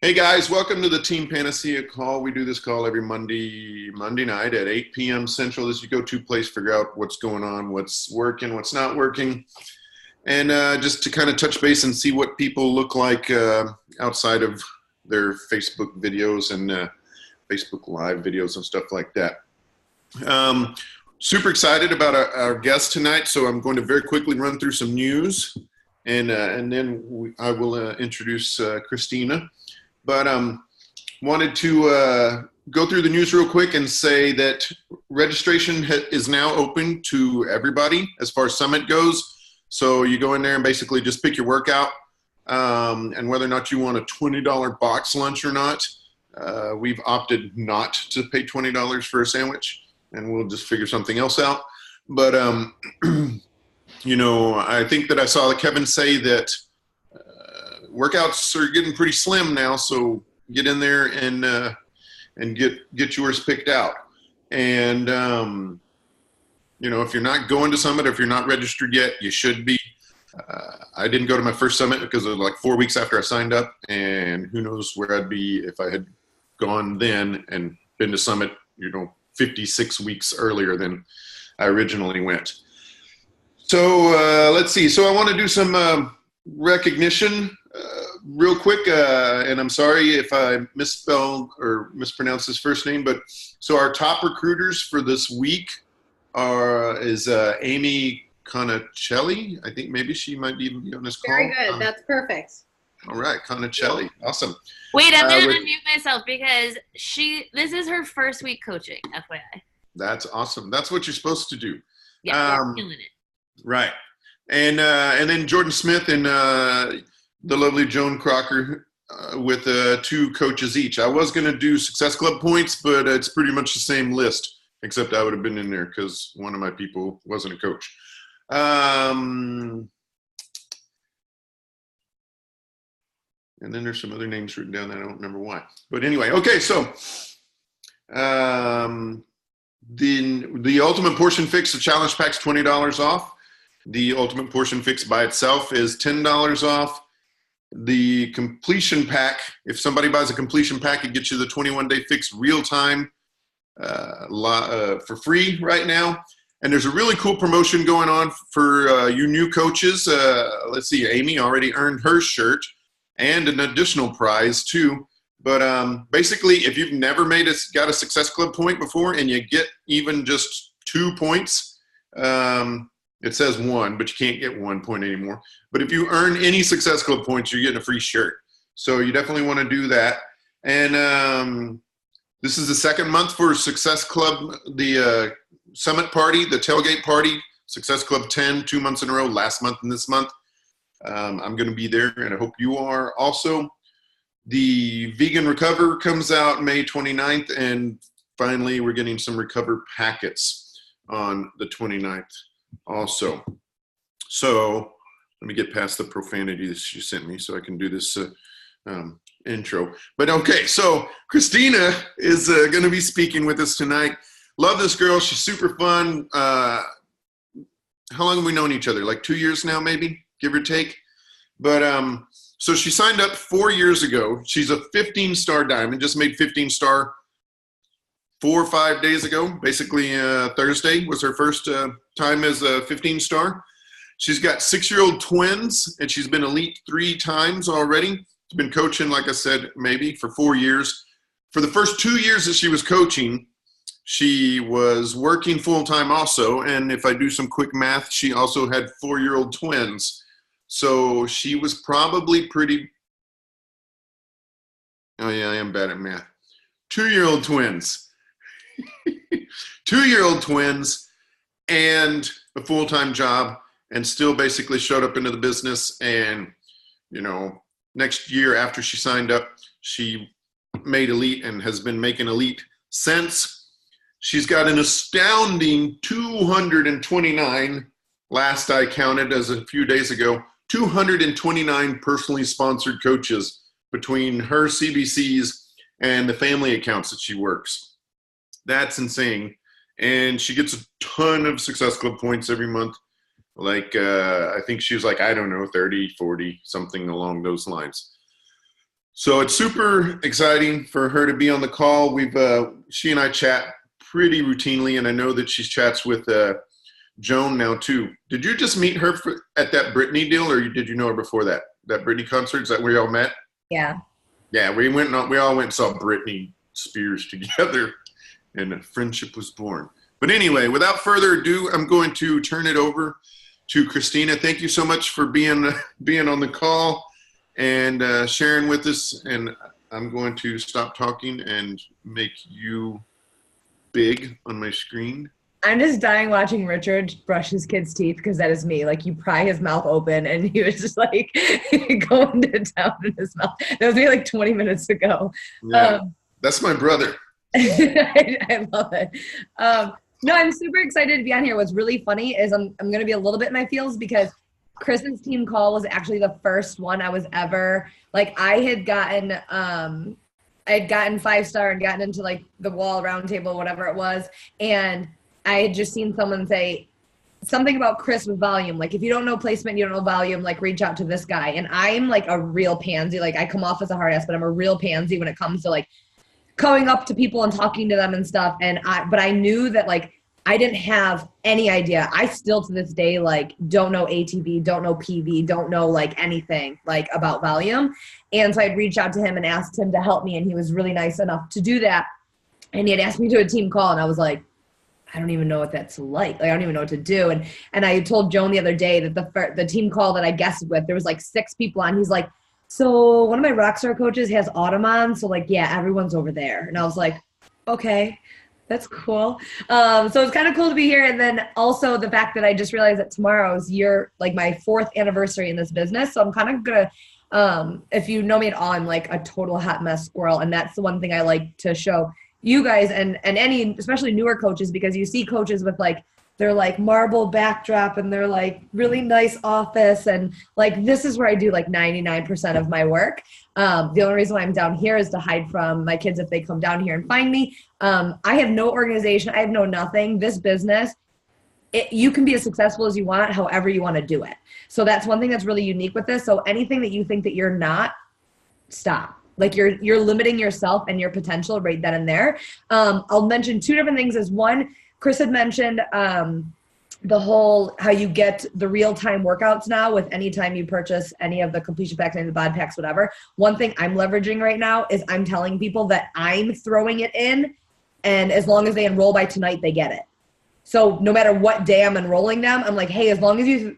Hey guys, welcome to the Team Panacea call. We do this call every Monday night at 8 p.m. Central. This is your go-to place, figure out what's going on, what's working, what's not working, and just to kind of touch base and see what people look like outside of their Facebook videos and Facebook Live videos and stuff like that. Um, Super excited about our guest tonight, so I'm going to very quickly run through some news, and then I will introduce Kristina. But wanted to go through the news real quick and say that registration is now open to everybody as far as Summit goes. So you go in there and basically just pick your workout, and whether or not you want a $20 box lunch or not. We've opted not to pay $20 for a sandwich, and we'll just figure something else out. But, I think that I saw Kevin say that workouts are getting pretty slim now, so get in there and get yours picked out. And if you're not going to Summit, or if you're not registered yet, you should be. I didn't go to my first Summit because it was like 4 weeks after I signed up, and who knows where I'd be if I had gone then and been to Summit 56 weeks earlier than I originally went. So let's see. So I want to do some recognition real quick, and I'm sorry if I misspelled or mispronounced his first name, but so our top recruiters for this week is Amy Conicelli. I think maybe she might even be on this call. Very good. That's perfect. All right, Conicelli. Awesome. Wait, I'm going to unmute myself because this is her first week coaching, FYI. That's awesome. That's what you're supposed to do. Yeah, we're killing it. Right. And then Jordan Smith and the lovely Joan Crocker with 2 coaches each. I was going to do Success Club points, but it's pretty much the same list, except I would have been in there because one of my people wasn't a coach. And then there's some other names written down that I don't remember why. But anyway, okay, so the Ultimate Portion Fix, the challenge pack's $20 off. The Ultimate Portion Fix by itself is $10 off. The completion pack, if somebody buys a completion pack, it gets you the 21-day fix real time for free right now. And there's a really cool promotion going on for you new coaches. Let's see, Amy already earned her shirt and an additional prize too. But basically, if you've never got a Success Club point before and you get even just 2 points, it says 1, but you can't get 1 point anymore. But if you earn any Success Club points, you're getting a free shirt. So you definitely want to do that. And this is the second month for Success Club, the Summit Party, the tailgate party, Success Club 10, 2 months in a row, last month and this month. I'm going to be there, and I hope you are also. The Vegan Recover comes out May 29th, and finally we're getting some Recover packets on the 29th. Also, so let me get past the profanity that she sent me so I can do this intro. But okay, so Kristina is going to be speaking with us tonight. Love this girl. She's super fun. How long have we known each other? Like 2 years now, maybe, give or take. But so she signed up 4 years ago. She's a 15-star diamond, just made 15-star 4 or 5 days ago. Basically, Thursday was her first time as a 15-star. She's got 6-year-old twins, and she's been elite 3 times already. She's been coaching, like I said, maybe for 4 years. For the first 2 years that she was coaching, she was working full-time also. And if I do some quick math, she also had 4-year-old twins. So she was probably pretty – oh, yeah, I am bad at math. 2-year-old twins. 2-year-old twins and a full-time job, and still basically showed up into the business. And, next year after she signed up, she made elite and has been making elite since. She's got an astounding 229, last I counted as a few days ago, 229 personally sponsored coaches between her CBCs and the family accounts that she works. That's insane. And she gets a ton of Success Club points every month. Like, I think she was like, I don't know, 30, 40, something along those lines. So it's super exciting for her to be on the call. She and I chat pretty routinely, and I know that she chats with Joan now too. Did you just meet her at that Britney deal, or did you know her before that Britney concert? Is that where y'all met? Yeah. Yeah, we all went and saw Britney Spears together, and a friendship was born. But anyway, without further ado, I'm going to turn it over to Kristina. Thank you so much for being on the call and sharing with us. And I'm going to stop talking and make you big on my screen. I'm just dying watching Richard brush his kid's teeth because that is me. Like, you pry his mouth open and he was just like going to town in his mouth. That was me like 20 minutes ago. Yeah, that's my brother. I love it. No, I'm super excited to be on here. What's really funny is I'm going to be a little bit in my feels because Chris's team call was actually the first one I was ever, like, I had gotten 5-star and gotten into like the wall round table, whatever it was. And I had just seen someone say something about Chris with volume. Like, if you don't know placement, you don't know volume, like, reach out to this guy. And I'm like a real pansy. Like, I come off as a hard ass, but I'm a real pansy when it comes to like going up to people and talking to them and stuff. But I knew that, like, I didn't have any idea. I still to this day, like, don't know ATV, don't know PV, don't know like anything like about volume. And so I'd reach out to him and asked him to help me. And he was really nice enough to do that. And he had asked me to a team call. And I was like, I don't even know what that's like. Like, I don't even know what to do. And I told Joan the other day that the team call that I guested with, there was like 6 people on. He's like, so one of my Rockstar coaches has Autumn on. So like, yeah, everyone's over there. And I was like, okay, that's cool. So it's kind of cool to be here. And then also the fact that I just realized that tomorrow is my 4th anniversary in this business. So I'm kind of gonna, if you know me at all, I'm like a total hot mess squirrel. And that's the one thing I like to show you guys and any, especially newer coaches, because you see coaches with like, they're like marble backdrop and they're like really nice office. And like, this is where I do like 99% of my work. The only reason why I'm down here is to hide from my kids if they come down here and find me. I have no organization. I have no nothing. This business, you can be as successful as you want, however you want to do it. So that's one thing that's really unique with this. So anything that you think that you're not, stop. Like, you're limiting yourself and your potential right then and there. I'll mention 2 different things. Is one, Chris had mentioned the whole how you get the real-time workouts now with any time you purchase any of the completion packs, any of the bod packs, whatever. One thing I'm leveraging right now is I'm telling people that I'm throwing it in, and as long as they enroll by tonight, they get it. So no matter what day I'm enrolling them, I'm like, hey, as long as you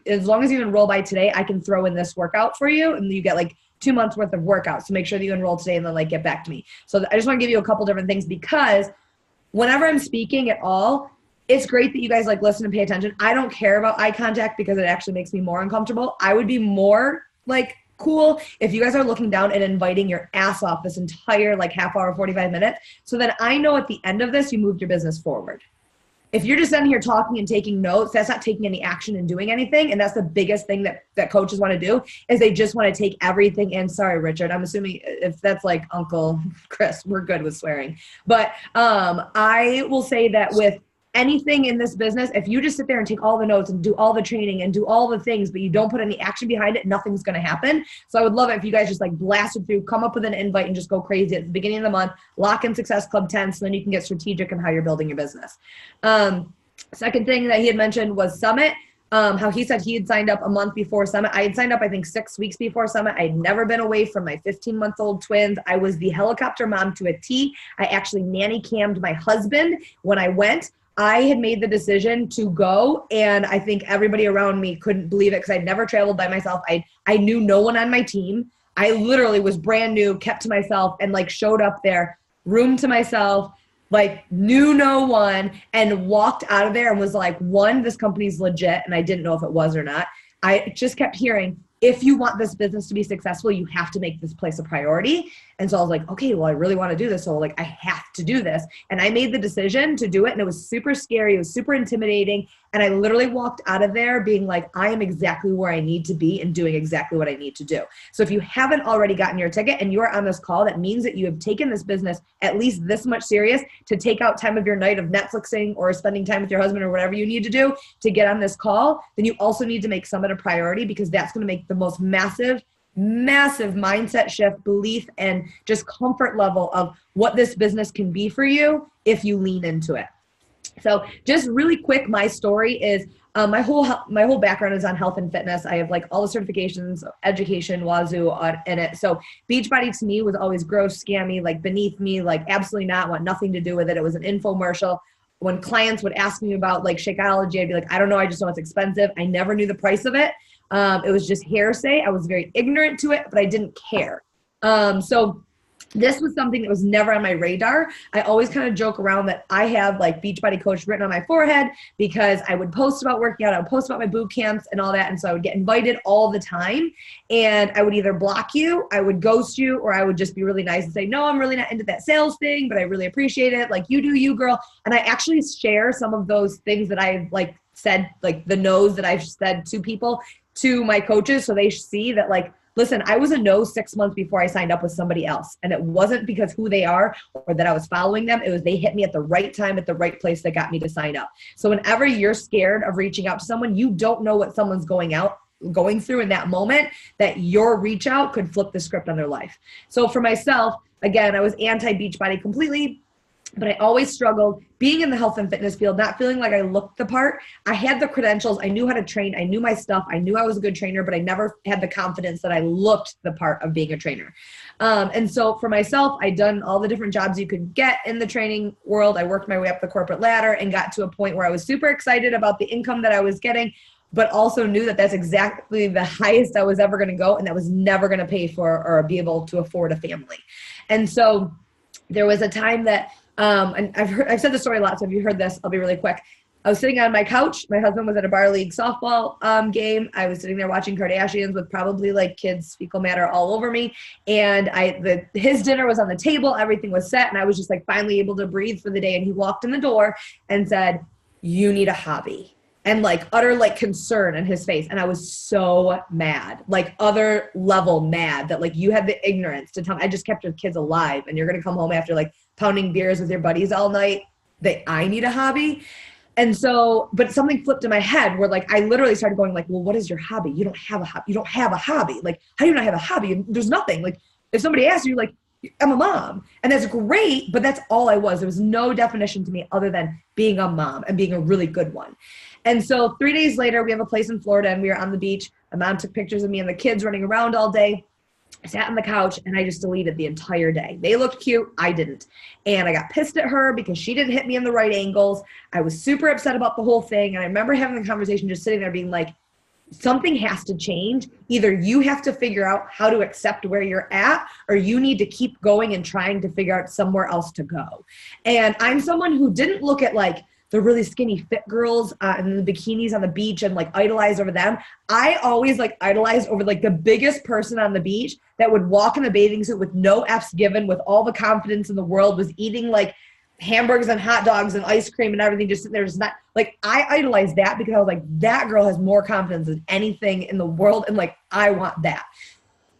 enroll by today, I can throw in this workout for you, and you get like 2 months worth of workouts. So make sure that you enroll today and then like get back to me. So I just want to give you a couple different things, because whenever I'm speaking at all, it's great that you guys like listen and pay attention. I don't care about eye contact because it actually makes me more uncomfortable. I would be more like cool if you guys are looking down and inviting your ass off this entire like half hour, 45 minutes. So that I know at the end of this, you moved your business forward. If you're just sitting here talking and taking notes, that's not taking any action and doing anything. And that's the biggest thing that coaches want to do, is they just want to take everything in. Sorry, Richard, I'm assuming if that's like Uncle Chris, we're good with swearing. But I will say that with anything in this business, if you just sit there and take all the notes and do all the training and do all the things, but you don't put any action behind it, nothing's going to happen. So I would love it if you guys just like blast it through, come up with an invite and just go crazy at the beginning of the month, lock in Success Club 10, so then you can get strategic in how you're building your business. Second thing that he had mentioned was Summit. How he said he had signed up a month before Summit. I had signed up, I think, 6 weeks before Summit. I had never been away from my 15-month-old twins. I was the helicopter mom to a T. I actually nanny cammed my husband when I went. I had made the decision to go, and I think everybody around me couldn't believe it because I'd never traveled by myself. I knew no one on my team. I literally was brand new, kept to myself, and like showed up there, room to myself, like knew no one, and walked out of there and was like, one, this company's legit, and I didn't know if it was or not. I just kept hearing, if you want this business to be successful, you have to make this place a priority. And so I was like, okay, well, I really want to do this. So like, I have to do this. And I made the decision to do it. And it was super scary. It was super intimidating. And I literally walked out of there being like, I am exactly where I need to be and doing exactly what I need to do. So if you haven't already gotten your ticket and you are on this call, that means that you have taken this business at least this much serious to take out time of your night of Netflixing or spending time with your husband or whatever you need to do to get on this call. Then you also need to make Summit a priority, because that's going to make the most massive massive mindset shift, belief, and just comfort level of what this business can be for you if you lean into it. So just really quick, my story is my whole background is on health and fitness. I have like all the certifications, education, wazoo in it. So Beachbody to me was always gross, scammy, like beneath me, like absolutely not, want nothing to do with it. It was an infomercial. When clients would ask me about like Shakeology, I'd be like, I don't know, I just know it's expensive. I never knew the price of it. It was just hearsay. I was very ignorant to it, but I didn't care. So this was something that was never on my radar. I always kind of joke around that I have like Beachbody Coach written on my forehead because I would post about working out. I would post about my boot camps and all that. And so I would get invited all the time, and I would either block you, I would ghost you, or I would just be really nice and say, no, I'm really not into that sales thing, but I really appreciate it. Like, you do you, girl. And I actually share some of those things that I've like said, like the no's that I've said to people, to my coaches, so they see that like, listen, I was a no 6 months before I signed up with somebody else. And it wasn't because who they are or that I was following them. It was they hit me at the right time, at the right place that got me to sign up. So whenever you're scared of reaching out to someone, you don't know what someone's going through in that moment, that your reach out could flip the script on their life. So for myself, again, I was anti-Beachbody completely. But I always struggled being in the health and fitness field, not feeling like I looked the part. I had the credentials. I knew how to train. I knew my stuff. I knew I was a good trainer, but I never had the confidence that I looked the part of being a trainer. And so for myself, I'd done all the different jobs you could get in the training world. I worked my way up the corporate ladder and got to a point where I was super excited about the income that I was getting, but also knew that that's exactly the highest I was ever going to go. And that was never going to pay for or be able to afford a family. And so there was a time that, and I've said the story a lot, so if you heard this, I'll be really quick. I was sitting on my couch. My husband was at a bar league softball game. I was sitting there watching Kardashians with probably like kids' fecal matter all over me. And his dinner was on the table. Everything was set. And I was just like finally able to breathe for the day. And he walked in the door and said, "You need a hobby." And like utter like concern in his face. And I was so mad, like other level mad that like you had the ignorance to tell me. I just kept your kids alive and you're going to come home after like pounding beers with your buddies all night that I need a hobby. And so, but something flipped in my head where like, I literally started going like, well, what is your hobby? You don't have a hobby. You don't have a hobby. Like, how do you not have a hobby? There's nothing. Like, if somebody asks you, like, I'm a mom, and that's great, but that's all I was. There was no definition to me other than being a mom and being a really good one. And so 3 days later, we have a place in Florida and we were on the beach. My mom took pictures of me and the kids running around all day. I sat on the couch and I just deleted the entire day. They looked cute. I didn't. And I got pissed at her because she didn't hit me in the right angles. I was super upset about the whole thing. And I remember having the conversation, just sitting there being like, something has to change. Either you have to figure out how to accept where you're at, or you need to keep going and trying to figure out somewhere else to go. And I'm someone who didn't look at like the really skinny fit girls and the bikinis on the beach and like idolize over them. I always like idolized over like the biggest person on the beach that would walk in the bathing suit with no F's given, with all the confidence in the world, was eating like hamburgers and hot dogs and ice cream and everything, just sitting there, just not like, I idolized that because I was like, that girl has more confidence than anything in the world. And like, I want that.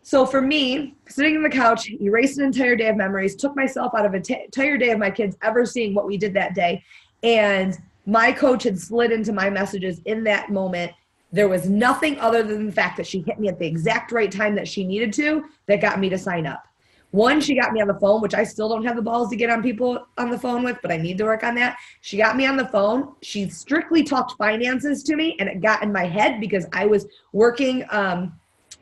So for me, sitting on the couch, erased an entire day of memories, took myself out of an entire day of my kids ever seeing what we did that day. And my coach had slid into my messages in that moment. There was nothing other than the fact that she hit me at the exact right time that she needed to, that got me to sign up. One, she got me on the phone, which I still don't have the balls to get on people on the phone with, but I need to work on that. She got me on the phone. She strictly talked finances to me, and it got in my head because I was working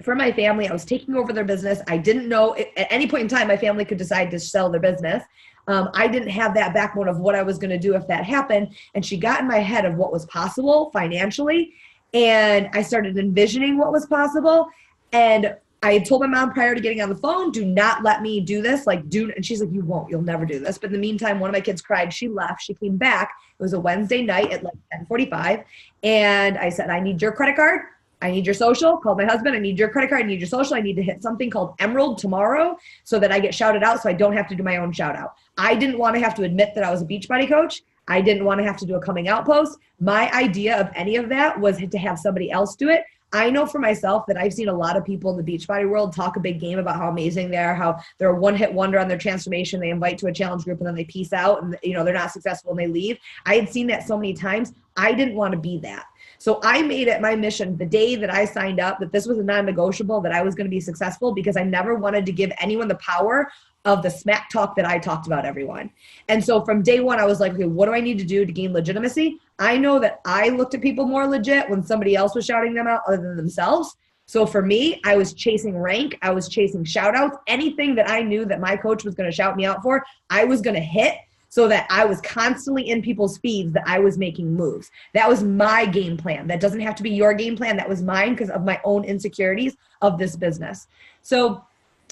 for my family. I was taking over their business. I didn't know at any point in time my family could decide to sell their business. I didn't have that backbone of what I was going to do if that happened. And she got in my head of what was possible financially. And I started envisioning what was possible. And I had told my mom prior to getting on the phone, do not let me do this. Like, and she's like, you won't, you'll never do this. But in the meantime, one of my kids cried. She left. She came back. It was a Wednesday night at like 10:45. And I said, I need your credit card. I need your social. Called my husband. I need your credit card. I need your social. I need to hit something called Emerald tomorrow so that I get shouted out so I don't have to do my own shout out. I didn't want to have to admit that I was a Beachbody coach. I didn't want to have to do a coming out post. My idea of any of that was to have somebody else do it. I know for myself that I've seen a lot of people in the Beachbody world talk a big game about how amazing they are, how they're a one-hit wonder on their transformation. They invite to a challenge group and then they peace out and, you know, they're not successful and they leave. I had seen that so many times. I didn't want to be that. So I made it my mission the day that I signed up that this was a non-negotiable, that I was going to be successful, because I never wanted to give anyone the power of the smack talk that I talked about everyone. And so from day one, I was like, okay, what do I need to do to gain legitimacy? I know that I looked at people more legit when somebody else was shouting them out other than themselves. So for me, I was chasing rank. I was chasing shout outs. Anything that I knew that my coach was going to shout me out for, I was going to hit, so that I was constantly in people's feeds, that I was making moves. That was my game plan. That doesn't have to be your game plan. That was mine because of my own insecurities of this business. So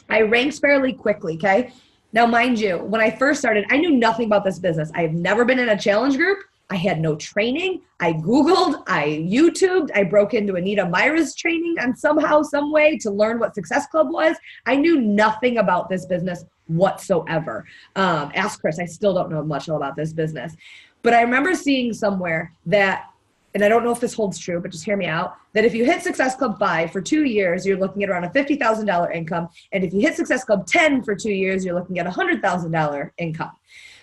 I ranked fairly quickly, okay? Now, mind you, when I first started, I knew nothing about this business. I have never been in a challenge group. I had no training. I Googled, I YouTubed, I broke into Anita Myra's training and somehow, some way to learn what Success Club was. I knew nothing about this business whatsoever. Ask Chris, I still don't know much about this business. But I remember seeing somewhere that, and I don't know if this holds true, but just hear me out, that if you hit Success Club 5 for 2 years, you're looking at around a $50,000 income. And if you hit Success Club 10 for 2 years, you're looking at a $100,000 income.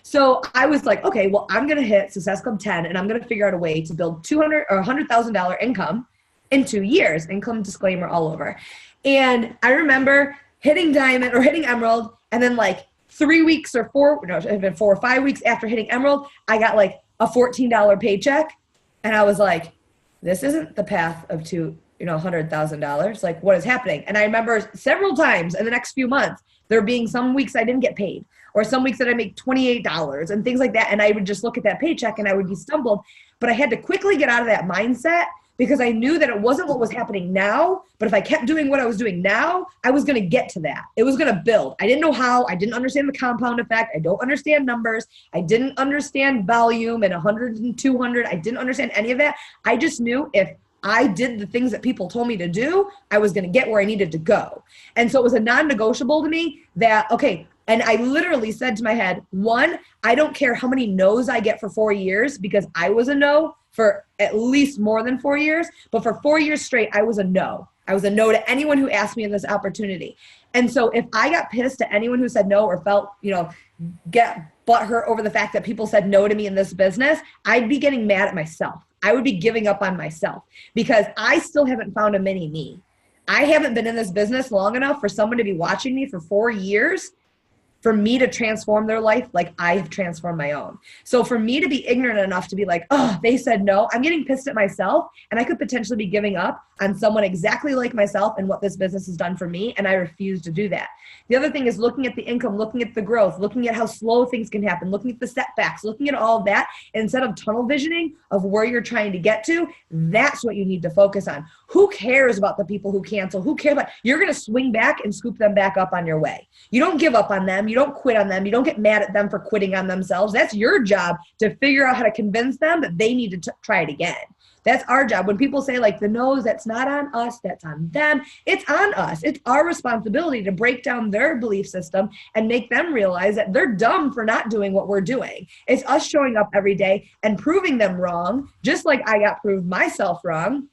So I was like, okay, well, I'm going to hit Success Club 10 and I'm going to figure out a way to build $200,000 or $100,000 income in 2 years. Income disclaimer all over. And I remember hitting Diamond or hitting Emerald, and then like 3 weeks or 4 or 5 weeks after hitting Emerald, I got like a $14 paycheck. And I was like, this isn't the path of $100,000. Like, what is happening? And I remember several times in the next few months, there being some weeks I didn't get paid, or some weeks that I make $28 and things like that. And I would just look at that paycheck and I would be stumbled. But I had to quickly get out of that mindset, because I knew that it wasn't what was happening now, but if I kept doing what I was doing now, I was going to get to that. It was going to build. I didn't know how. I didn't understand the compound effect. I don't understand numbers. I didn't understand volume and 100 and 200. I didn't understand any of that. I just knew if I did the things that people told me to do, I was going to get where I needed to go. And so it was a non-negotiable to me that, okay, and I literally said to my head, one, I don't care how many no's I get for 4 years, because I was a no for at least more than 4 years. But for 4 years straight, I was a no. I was a no to anyone who asked me in this opportunity. And so if I got pissed at anyone who said no, or felt, get butthurt over the fact that people said no to me in this business, I'd be getting mad at myself. I would be giving up on myself, because I still haven't found a mini me. I haven't been in this business long enough for someone to be watching me for 4 years for me to transform their life like I have transformed my own. So for me to be ignorant enough to be like, oh, they said no, I'm getting pissed at myself, and I could potentially be giving up on someone exactly like myself and what this business has done for me, and I refuse to do that. The other thing is looking at the income, looking at the growth, looking at how slow things can happen, looking at the setbacks, looking at all of that, and instead of tunnel visioning of where you're trying to get to, that's what you need to focus on. Who cares about the people who cancel? Who cares about, you're going to swing back and scoop them back up on your way. You don't give up on them. You don't quit on them. You don't get mad at them for quitting on themselves. That's your job to figure out how to convince them that they need to try it again. That's our job. When people say like the no's, that's not on us, that's on them. It's on us. It's our responsibility to break down their belief system and make them realize that they're dumb for not doing what we're doing. It's us showing up every day and proving them wrong, just like I got proved myself wrong,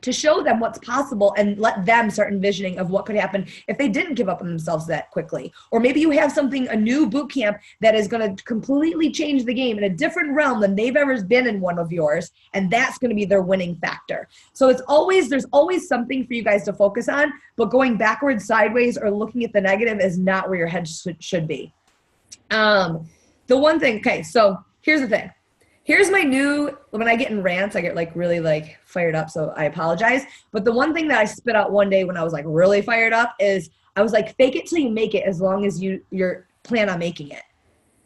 to show them what's possible and let them start envisioning of what could happen if they didn't give up on themselves that quickly. Or maybe you have something, a new boot camp that is going to completely change the game in a different realm than they've ever been in one of yours, and that's going to be their winning factor. So there's always something for you guys to focus on, but going backwards, sideways, or looking at the negative is not where your head should be. The one thing, okay, so here's the thing. Here's my new, when I get in rants, I get like really like fired up, so I apologize. But the one thing that I spit out one day when I was like really fired up is I was like, fake it till you make it, as long as you're plan on making it.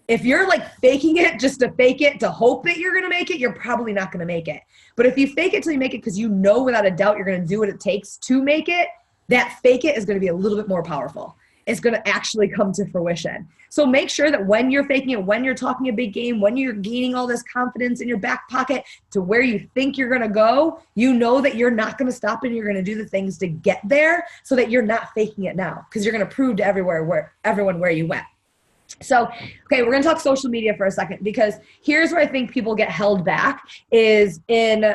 If you're like faking it just to fake it, to hope that you're going to make it, you're probably not going to make it. But if you fake it till you make it because you know without a doubt you're going to do what it takes to make it, that fake it is going to be a little bit more powerful. It's going to actually come to fruition. So make sure that when you're faking it, when you're talking a big game, when you're gaining all this confidence in your back pocket to where you think you're going to go, you know that you're not going to stop and you're going to do the things to get there, so that you're not faking it now, because you're going to prove to everyone where you went. So, okay, we're going to talk social media for a second, because here's where I think people get held back is in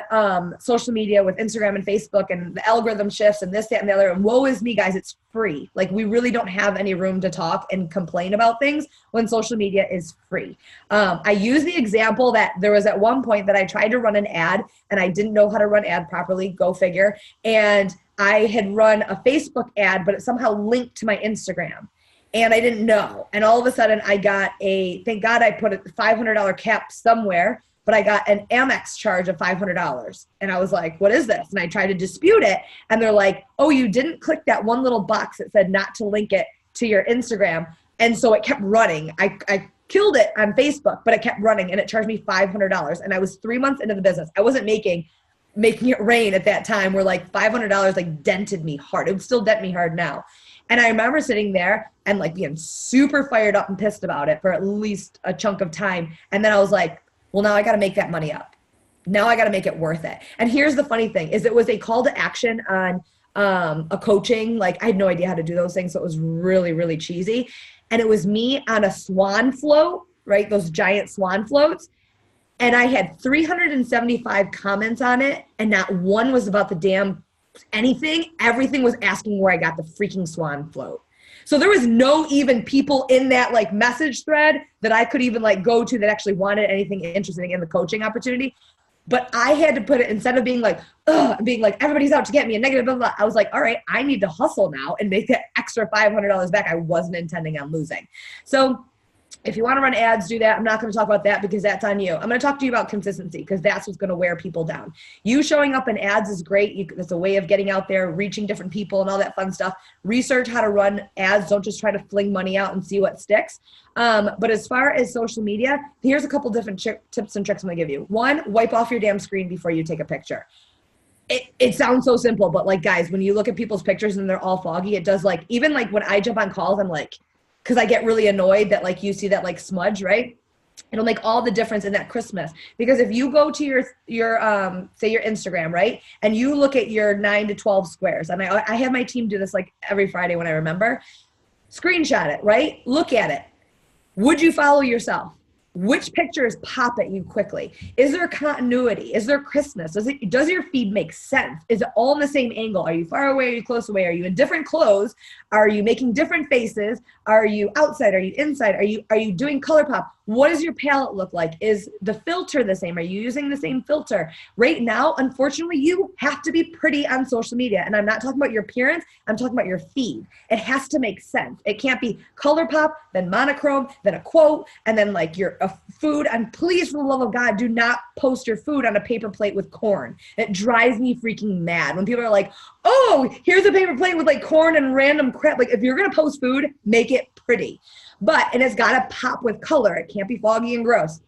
social media with Instagram and Facebook, and the algorithm shifts and this, that, and the other. And woe is me, guys, it's free. Like, we really don't have any room to talk and complain about things when social media is free. I use the example that there was at one point that I tried to run an ad and I didn't know how to run ad properly, go figure. And I had run a Facebook ad, but it somehow linked to my Instagram. And I didn't know. And all of a sudden I got thank God I put a $500 cap somewhere, but I got an Amex charge of $500. And I was like, what is this? And I tried to dispute it. And they're like, oh, you didn't click that one little box that said not to link it to your Instagram. And so it kept running. I killed it on Facebook, but it kept running and it charged me $500. And I was 3 months into the business. I wasn't making it rain at that time, where like $500 like dented me hard. It would still dent me hard now. And I remember sitting there and like being super fired up and pissed about it for at least a chunk of time. And then I was like, well, now I got to make that money up. Now I got to make it worth it. And here's the funny thing is it was a call to action on a coaching. Like, I had no idea how to do those things. So it was really, really cheesy. And it was me on a swan float, right? Those giant swan floats. And I had 375 comments on it. And not one was about the damn anything. Everything was asking where I got the freaking swan float. So there was no even people in that like message thread that I could even like go to that actually wanted anything interesting in the coaching opportunity. But I had to put it, instead of being like, ugh, being like, everybody's out to get me and negative, blah, blah, blah. I was like, all right, I need to hustle now and make that extra $500 back I wasn't intending on losing. So if you want to run ads, do that. I'm not going to talk about that because that's on you. I'm going to talk to you about consistency, because that's what's going to wear people down. You showing up in ads is great. It's a way of getting out there, reaching different people and all that fun stuff. Research how to run ads. Don't just try to fling money out and see what sticks. But as far as social media, here's a couple different tips and tricks I'm going to give you. One, wipe off your damn screen before you take a picture. It sounds so simple, but like, guys, when you look at people's pictures and they're all foggy, it does like, even like when I jump on calls, I'm like, because I get really annoyed that like you see that like smudge, right? It'll make all the difference in that crispness. Because if you go to your say your Instagram, right? And you look at your 9 to 12 squares, and I have my team do this like every Friday when I remember, screenshot it, right? Look at it. Would you follow yourself? Which pictures pop at you quickly? Is there continuity? Is there crispness? Does your feed make sense? Is it all in the same angle? Are you far away? Are you close away? Are you in different clothes? Are you making different faces? Are you outside? Are you inside? Are you doing color pop? What does your palette look like? Is the filter the same? Are you using the same filter? Right now, unfortunately, you have to be pretty on social media. And I'm not talking about your appearance. I'm talking about your feed. It has to make sense. It can't be color pop, then monochrome, then a quote, and then like your food. And please, for the love of God, do not post your food on a paper plate with corn. It drives me freaking mad when people are like, oh, here's a paper plate with like corn and random crap. Like, if you're going to post food, make it pretty. And it's got to pop with color. It can't be foggy and gross.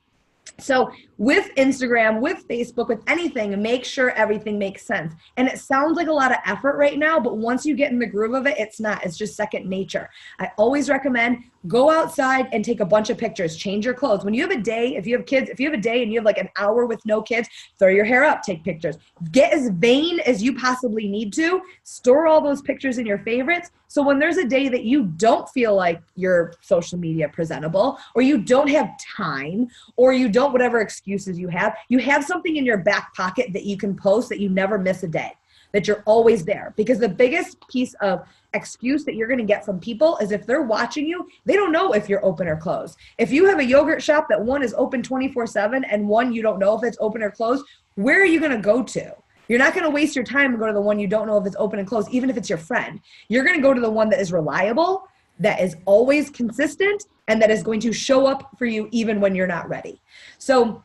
So with Instagram, with Facebook, with anything, make sure everything makes sense. And it sounds like a lot of effort right now, but once you get in the groove of it, it's not. It's just second nature. I always recommend go outside and take a bunch of pictures. Change your clothes. When you have a day, if you have kids, if you have a day and you have like an hour with no kids, throw your hair up, take pictures. Get as vain as you possibly need to. Store all those pictures in your favorites. So when there's a day that you don't feel like you're social media presentable, or you don't have time, or you don't, whatever excuses you have something in your back pocket that you can post that you never miss a day, that you're always there. Because the biggest piece of excuse that you're going to get from people is if they're watching you, they don't know if you're open or closed. If you have a yogurt shop that one is open 24/7 and one you don't know if it's open or closed, where are you going to go to? You're not going to waste your time and go to the one you don't know if it's open and closed, even if it's your friend. You're going to go to the one that is reliable, that is always consistent, and that is going to show up for you even when you're not ready. So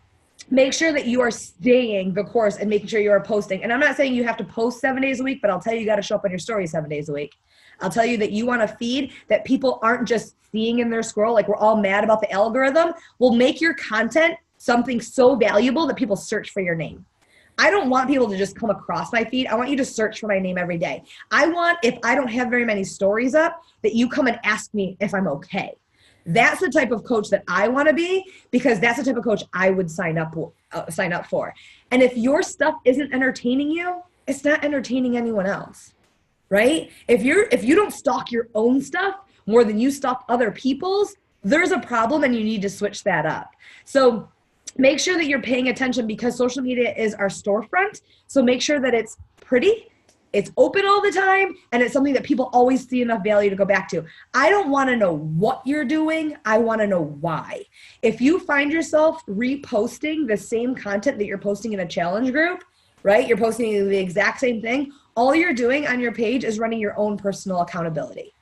make sure that you are staying the course and making sure you are posting. And I'm not saying you have to post 7 days a week, but I'll tell you, you got to show up on your story 7 days a week. I'll tell you that you want to feed that people aren't just seeing in their scroll, like we're all mad about the algorithm. Well, make your content something so valuable that people search for your name. I don't want people to just come across my feed. I want you to search for my name every day. I want, if I don't have very many stories up, that you come and ask me if I'm okay. That's the type of coach that I want to be, because that's the type of coach I would sign up for. And if your stuff isn't entertaining you, it's not entertaining anyone else, right? If you don't stalk your own stuff more than you stalk other people's, there's a problem and you need to switch that up. So make sure that you're paying attention, because social media is our storefront. So make sure that it's pretty, it's open all the time, and it's something that people always see enough value to go back to. I don't want to know what you're doing. I want to know why. If you find yourself reposting the same content that you're posting in a challenge group, right? You're posting the exact same thing. All you're doing on your page is running your own personal accountability.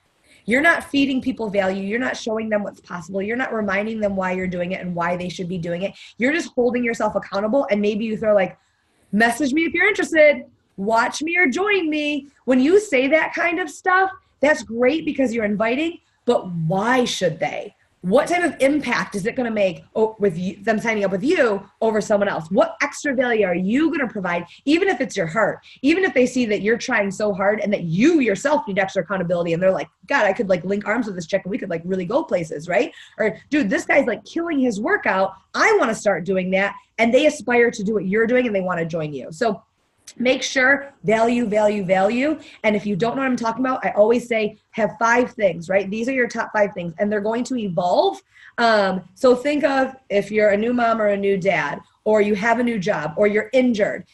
You're not feeding people value. You're not showing them what's possible. You're not reminding them why you're doing it and why they should be doing it. You're just holding yourself accountable. And maybe you throw like, message me if you're interested, watch me or join me. When you say that kind of stuff, that's great because you're inviting, but why should they? What type of impact is it going to make with you, them signing up with you over someone else? What extra value are you going to provide, even if it's your heart? Even if they see that you're trying so hard and that you yourself need extra accountability, and they're like, God, I could like link arms with this chick and we could like really go places, right? Or dude, this guy's like killing his workout. I want to start doing that. And they aspire to do what you're doing and they want to join you. So make sure value, value, value. And if you don't know what I'm talking about, I always say have 5 things, right? These are your top 5 things, and they're going to evolve. So think of if you're a new mom or a new dad, or you have a new job, or you're injured,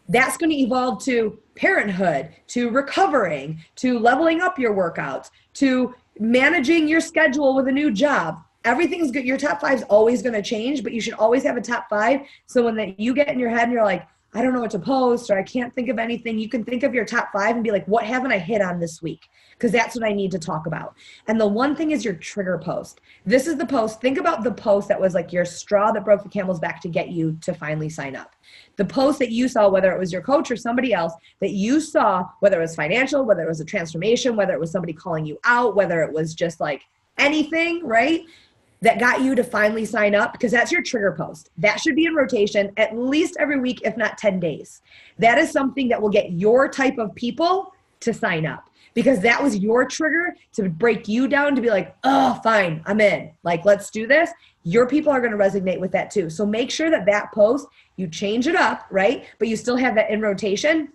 that's going to evolve to parenthood, to recovering, to leveling up your workouts, to managing your schedule with a new job. Everything's good. Your top 5 is always going to change, but you should always have a top 5. So when that you get in your head and you're like, I don't know what to post, or I can't think of anything, you can think of your top 5 and be like, what haven't I hit on this week? Because that's what I need to talk about. And the one thing is your trigger post. This is the post. Think about the post that was like your straw that broke the camel's back to get you to finally sign up. The post that you saw, whether it was your coach or somebody else, that you saw, whether it was financial, whether it was a transformation, whether it was somebody calling you out, whether it was just like anything, right? That got you to finally sign up, because that's your trigger post. That should be in rotation at least every week, if not 10 days. That is something that will get your type of people to sign up, because that was your trigger to break you down to be like, oh, fine, I'm in. Like, let's do this. Your people are going to resonate with that too. So make sure that that post, you change it up, right? But you still have that in rotation.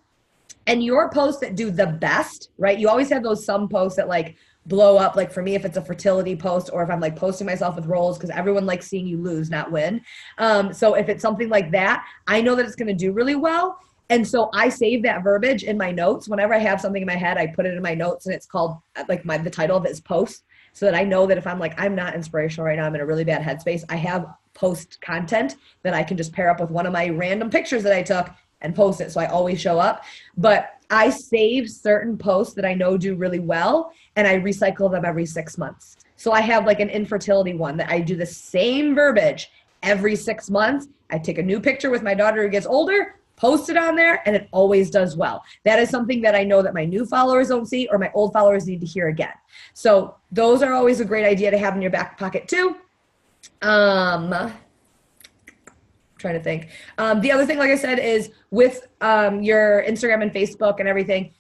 And your posts that do the best, right? You always have those some posts that like blow up. Like for me, if it's a fertility post, or if I'm like posting myself with rolls, because everyone likes seeing you lose, not win. So if it's something like that, I know that it's going to do really well. And so I save that verbiage in my notes. Whenever I have something in my head, I put it in my notes, and it's called like the title of it is post, so that I know that if I'm like, I'm not inspirational right now, I'm in a really bad headspace, I have post content that I can just pair up with one of my random pictures that I took and post it. So I always show up. But I save certain posts that I know do really well, and I recycle them every 6 months. So I have like an infertility one that I do the same verbiage every 6 months. I take a new picture with my daughter who gets older, post it on there, and it always does well. That is something that I know that my new followers don't see, or my old followers need to hear again. So those are always a great idea to have in your back pocket too. Trying to think. The other thing, like I said, is with your Instagram and Facebook and everything,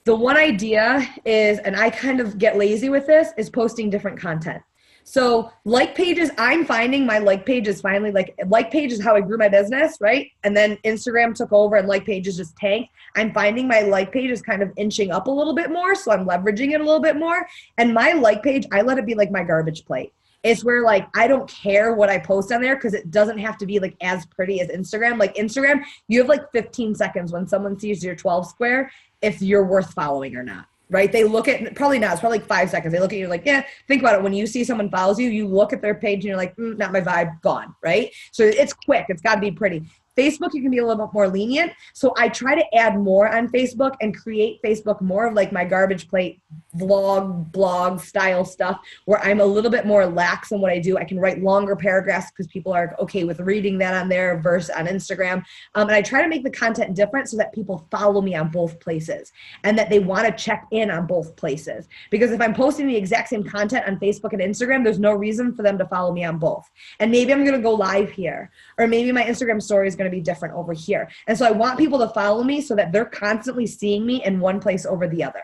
the one idea is, and I kind of get lazy with this, is posting different content. So like pages, I'm finding my like page is finally like page is how I grew my business, right? And then Instagram took over and like pages just tanked. I'm finding my like page is kind of inching up a little bit more. So I'm leveraging it a little bit more. And my like page, I let it be like my garbage plate. It's where like, I don't care what I post on there, because it doesn't have to be like as pretty as Instagram. Like Instagram, you have like 15 seconds when someone sees your 12 square, if you're worth following or not, right? They look at, probably not, it's probably like 5 seconds. They look at you like, yeah, think about it. When you see someone follows you, you look at their page and you're like, not my vibe, gone, right? So it's quick. It's got to be pretty. Facebook, you can be a little bit more lenient. So I try to add more on Facebook and create Facebook more of like my garbage plate vlog, blog style stuff, where I'm a little bit more lax in what I do. I can write longer paragraphs because people are okay with reading that on there versus on Instagram. And I try to make the content different so that people follow me on both places and that they want to check in on both places. Because if I'm posting the exact same content on Facebook and Instagram, there's no reason for them to follow me on both. And maybe I'm going to go live here, or maybe my Instagram story is going to be different over here. And so I want people to follow me so that they're constantly seeing me in one place over the other.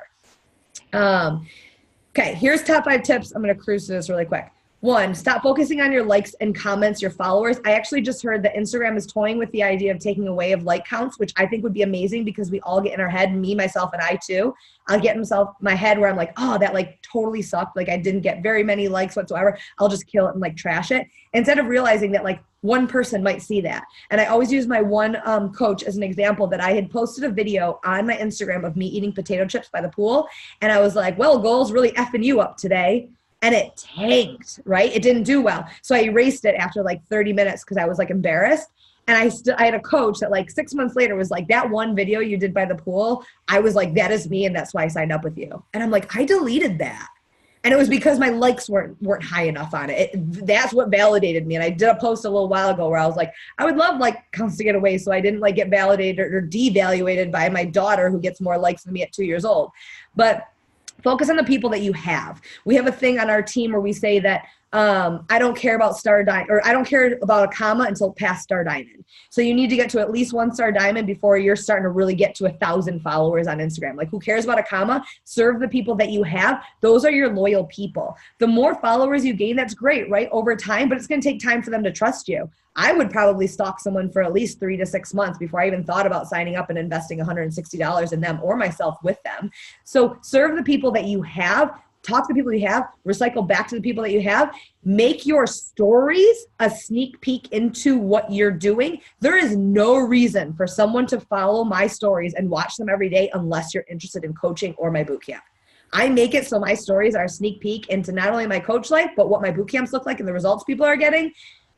Okay, here's top 5 tips. I'm going to cruise through this really quick. One, stop focusing on your likes and comments, your followers. I actually just heard that Instagram is toying with the idea of taking away of like counts, which I think would be amazing because we all get in our head, me, myself, and I too. I'll get in my head where I'm like, oh, that like totally sucked. Like I didn't get very many likes whatsoever. I'll just kill it and like trash it. Instead of realizing that like one person might see that. And I always use my one coach as an example that I had posted a video on my Instagram of me eating potato chips by the pool. And I was like, well, goal's really effing you up today. And it tanked, right? It didn't do well. So I erased it after like 30 minutes because I was like embarrassed. And I had a coach that like 6 months later was like, that one video you did by the pool, I was like, that is me. And that's why I signed up with you. And I'm like, I deleted that. And it was because my likes weren't high enough on it. That's what validated me. And I did a post a little while ago where I was like, I would love like counts to get away so I didn't like get validated or devaluated by my daughter who gets more likes than me at 2 years old. But focus on the people that you have. We have a thing on our team where we say that I don't care about star diamond, or I don't care about a comma until past star diamond. So you need to get to at least 1 star diamond before you're starting to really get to 1,000 followers on Instagram. Like who cares about a comma? Serve the people that you have. Those are your loyal people. The more followers you gain, that's great, right? Over time, but it's going to take time for them to trust you. I would probably stalk someone for at least 3 to 6 months before I even thought about signing up and investing $160 in them or myself with them. So serve the people that you have, talk to the people you have, recycle back to the people that you have, make your stories a sneak peek into what you're doing. There is no reason for someone to follow my stories and watch them every day unless you're interested in coaching or my bootcamp. I make it so my stories are a sneak peek into not only my coach life, but what my bootcamps look like and the results people are getting,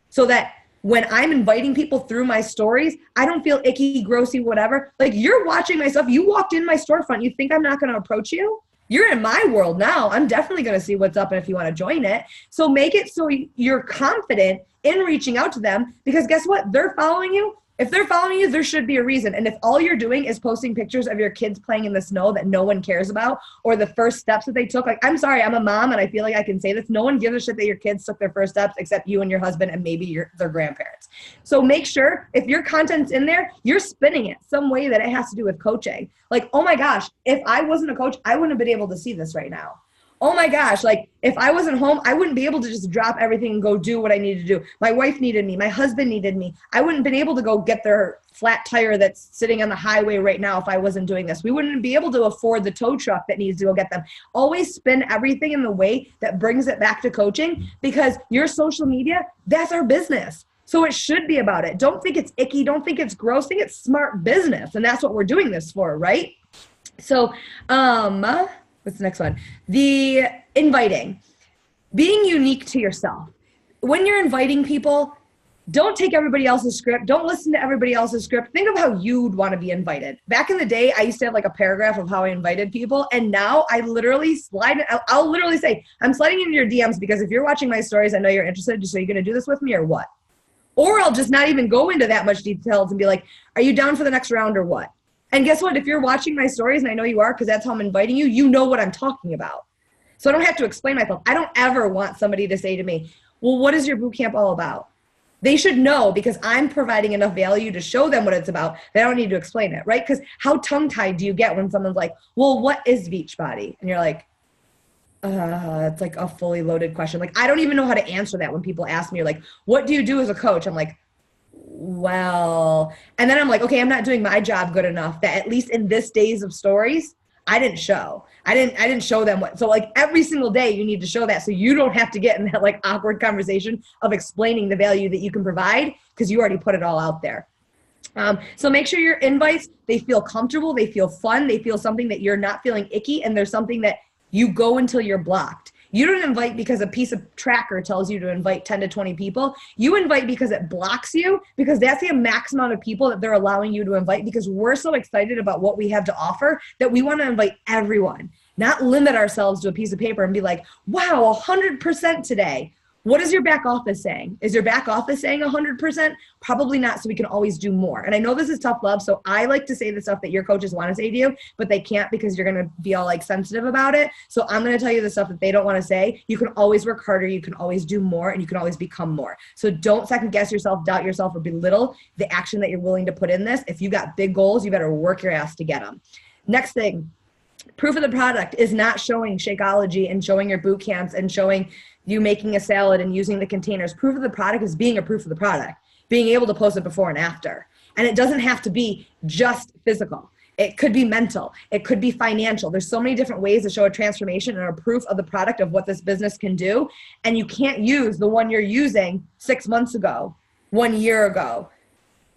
so that when I'm inviting people through my stories, I don't feel icky, grossy, whatever. Like you're watching my stuff. You walked in my storefront. You think I'm not going to approach you? You're in my world now. I'm definitely going to see what's up and if you want to join it. So make it so you're confident in reaching out to them, because guess what? They're following you. If they're following you, there should be a reason. And if all you're doing is posting pictures of your kids playing in the snow that no one cares about, or the first steps that they took, like, I'm sorry, I'm a mom and I feel like I can say this. No one gives a shit that your kids took their first steps except you and your husband and maybe their grandparents. So make sure if your content's in there, you're spinning it some way that it has to do with coaching. Like, oh my gosh, if I wasn't a coach, I wouldn't have been able to see this right now. Oh my gosh, like if I wasn't home, I wouldn't be able to just drop everything and go do what I needed to do. My wife needed me. My husband needed me. I wouldn't have been able to go get their flat tire that's sitting on the highway right now if I wasn't doing this. We wouldn't be able to afford the tow truck that needs to go get them. Always spin everything in the way that brings it back to coaching, because your social media, that's our business. So it should be about it. Don't think it's icky. Don't think it's gross. Think it's smart business. And that's what we're doing this for, right? So, what's the next one? The inviting. Being unique to yourself. When you're inviting people, don't take everybody else's script. Don't listen to everybody else's script. Think of how you'd want to be invited. Back in the day, I used to have like a paragraph of how I invited people. And now I literally I'll literally say, I'm sliding into your DMs because if you're watching my stories, I know you're interested. So you're going to do this with me or what? Or I'll just not even go into that much details and be like, are you down for the next round or what? And guess what? If you're watching my stories, and I know you are because that's how I'm inviting you, you know what I'm talking about. So I don't have to explain myself. I don't ever want somebody to say to me, well, what is your bootcamp all about? They should know because I'm providing enough value to show them what it's about. They don't need to explain it, right? Because how tongue-tied do you get when someone's like, well, what is Beachbody? And you're like, it's like a fully loaded question. Like, I don't even know how to answer that when people ask me, like, what do you do as a coach? I'm like, well, and then I'm like, okay, I'm not doing my job good enough that at least in this days of stories, I didn't show them what. So like every single day you need to show that so you don't have to get in that like awkward conversation of explaining the value that you can provide because you already put it all out there. So make sure your invites, they feel comfortable, they feel fun, they feel something that you're not feeling icky, and there's something that you go until you're blocked. You don't invite because a piece of tracker tells you to invite 10 to 20 people. You invite because it blocks you, because that's the max amount of people that they're allowing you to invite, because we're so excited about what we have to offer that we want to invite everyone, not limit ourselves to a piece of paper and be like, wow, 100% today. What is your back office saying? Is your back office saying 100%? Probably not, so we can always do more. And I know this is tough love, so I like to say the stuff that your coaches want to say to you, but they can't because you're going to be all like sensitive about it. So I'm going to tell you the stuff that they don't want to say. You can always work harder, you can always do more, and you can always become more. So don't second guess yourself, doubt yourself, or belittle the action that you're willing to put in this. If you got big goals, you better work your ass to get them. Next thing, Proof of the product is not showing Shakeology and showing your boot camps and showing you making a salad and using the containers. Proof of the product is being a proof of the product, being able to post it before and after. And it doesn't have to be just physical. It could be mental. It could be financial. There's so many different ways to show a transformation and a proof of the product of what this business can do. And you can't use the one you're using 6 months ago, 1 year ago,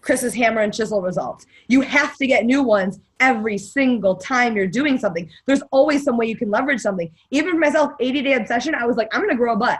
Chris's hammer and chisel results. You have to get new ones every single time you're doing something. There's always some way you can leverage something. Even for myself, 80-day obsession, I was like, I'm going to grow a butt.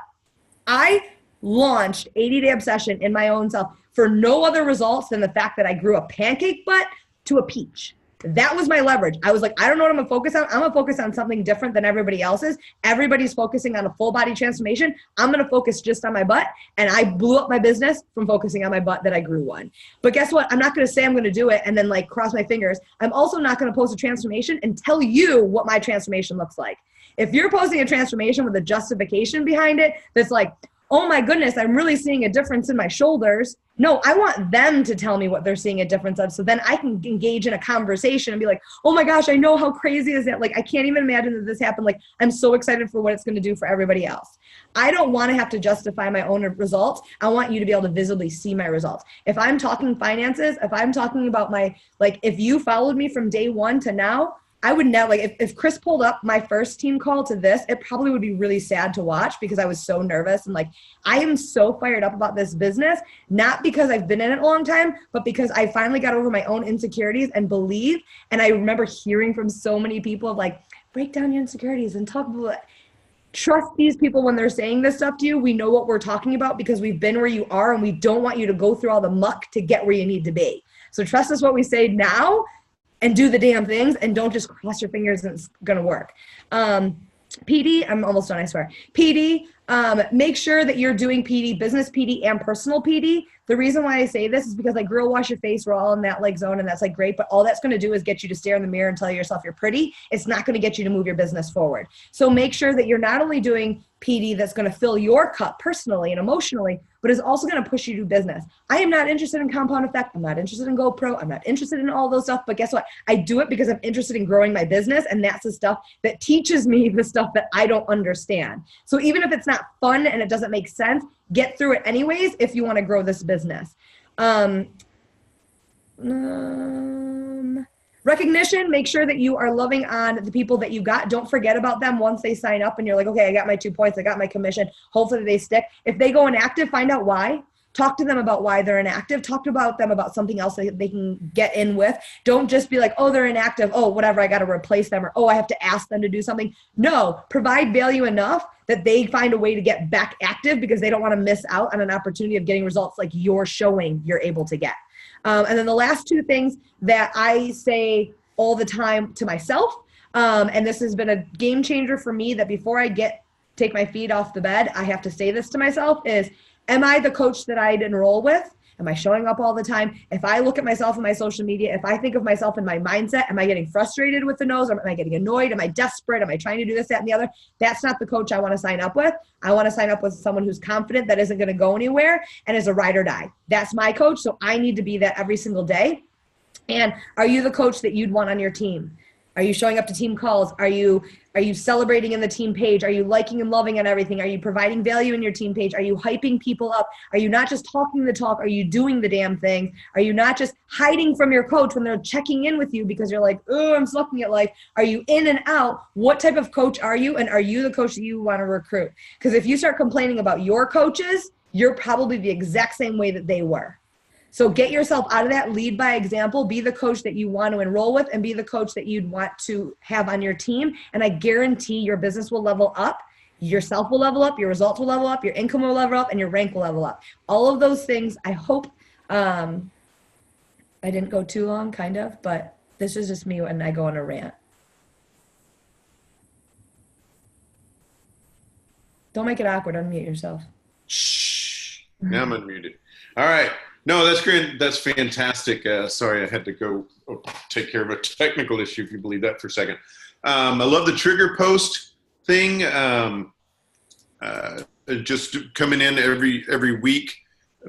I launched 80-day obsession in my own self for no other results than the fact that I grew a pancake butt to a peach. That was my leverage. I was like, I don't know what I'm going to focus on. I'm going to focus on something different than everybody else's. Everybody's focusing on a full body transformation. I'm going to focus just on my butt. And I blew up my business from focusing on my butt that I grew one. But guess what? I'm not going to say I'm going to do it and then like cross my fingers. I'm also not going to post a transformation and tell you what my transformation looks like. If you're posting a transformation with a justification behind it, that's like, oh my goodness, I'm really seeing a difference in my shoulders. No, I want them to tell me what they're seeing a difference of. So then I can engage in a conversation and be like, oh my gosh, I know, how crazy is that? Like, I can't even imagine that this happened. Like, I'm so excited for what it's going to do for everybody else. I don't want to have to justify my own results. I want you to be able to visibly see my results. If I'm talking finances, if I'm talking about my, like, if you followed me from day one to now, I would never, like, if Chris pulled up my first team call to this, it probably would be really sad to watch because I was so nervous. And like, I am so fired up about this business, not because I've been in it a long time, but because I finally got over my own insecurities and believe. And I remember hearing from so many people of like, break down your insecurities and talk about it. Trust these people when they're saying this stuff to you. We know what we're talking about because we've been where you are and we don't want you to go through all the muck to get where you need to be. So trust us what we say now. And do the damn things and don't just cross your fingers and it's going to work. PD, I'm almost done, I swear. PD, make sure that you're doing PD, business PD and personal PD. The reason why I say this is because like girl wash your face, we're all in that like zone and that's like great, but all that's going to do is get you to stare in the mirror and tell yourself you're pretty. It's not going to get you to move your business forward. So make sure that you're not only doing PD that's going to fill your cup personally and emotionally, but is also going to push you to business. I am not interested in compound effect. I'm not interested in GoPro. I'm not interested in all those stuff, but guess what? I do it because I'm interested in growing my business. And that's the stuff that teaches me the stuff that I don't understand. So even if it's not fun and it doesn't make sense, get through it anyways if you want to grow this business. Recognition, make sure that you are loving on the people that you got. Don't forget about them once they sign up and you're like, okay, I got my 2 points, I got my commission. Hopefully they stick. If they go inactive, find out why. Talk to them about why they're inactive. Talk about them about something else that they can get in with. Don't just be like, oh, they're inactive. Oh, whatever, I got to replace them. Or, oh, I have to ask them to do something. No, provide value enough that they find a way to get back active because they don't want to miss out on an opportunity of getting results like you're showing you're able to get. And then the last two things that I say all the time to myself, and this has been a game changer for me that before I take my feet off the bed, I have to say this to myself is, am I the coach that I'd enroll with? Am I showing up all the time? If I look at myself in my social media, if I think of myself in my mindset, am I getting frustrated with the no's? Am I getting annoyed? Am I desperate? Am I trying to do this, that, and the other? That's not the coach I want to sign up with. I want to sign up with someone who's confident that isn't going to go anywhere and is a ride or die. That's my coach. So I need to be that every single day. And are you the coach that you'd want on your team? Are you showing up to team calls? Are you celebrating in the team page? Are you liking and loving on everything? Are you providing value in your team page? Are you hyping people up? Are you not just talking the talk? Are you doing the damn thing? Are you not just hiding from your coach when they're checking in with you because you're like, oh, I'm sucking at life? Are you in and out? What type of coach are you? And are you the coach that you want to recruit? Because if you start complaining about your coaches, you're probably the exact same way that they were. So get yourself out of that, lead by example, be the coach that you want to enroll with and be the coach that you'd want to have on your team. And I guarantee your business will level up, yourself will level up, your results will level up, your income will level up, and your rank will level up. All of those things, I hope, I didn't go too long, kind of, but this is just me when I go on a rant. Don't make it awkward, unmute yourself. Shh, now I'm unmuted. All right. No, that's great. That's fantastic. Sorry, I had to go take care of a technical issue, if you believe that for a second. I love the trigger post thing. Just coming in every week.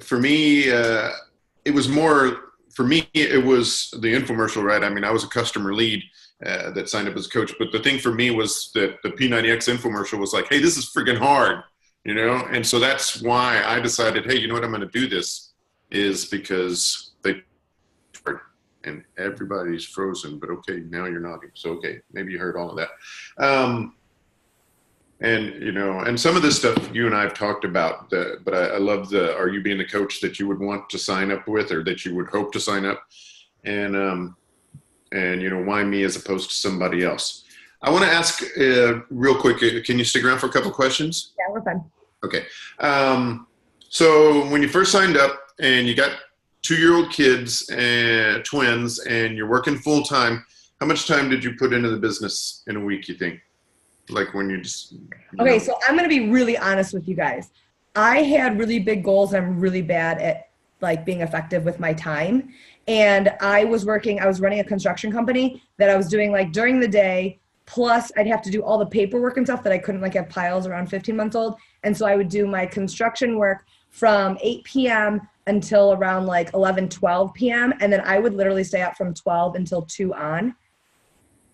For me, it was more, for me, it was the infomercial, right? I mean, I was a customer lead that signed up as a coach. But the thing for me was that the P90X infomercial was like, hey, this is freaking hard, you know? And so that's why I decided, hey, you know what, I'm going to do this, is because they, and everybody's frozen, but okay, now you're nodding. So, okay, maybe you heard all of that. And, you know, and some of this stuff you and I have talked about, but I love are you being the coach that you would want to sign up with, or that you would hope to sign up? And, you know, why me as opposed to somebody else? I want to ask real quick, can you stick around for a couple questions? Yeah, we're fine. Okay. So when you first signed up and you got 2-year-old kids and twins and you're working full time, how much time did you put into the business in a week, you think? Like when you just... Okay, so I'm going to be really honest with you guys. I had really big goals. I'm really bad at like being effective with my time. And I was running a construction company that I was doing like during the day, plus I'd have to do all the paperwork and stuff that I couldn't like have piles around 15 months old. And so I would do my construction work from 8 p.m. until around like 11, 12 p.m. And then I would literally stay up from 12 until 2 on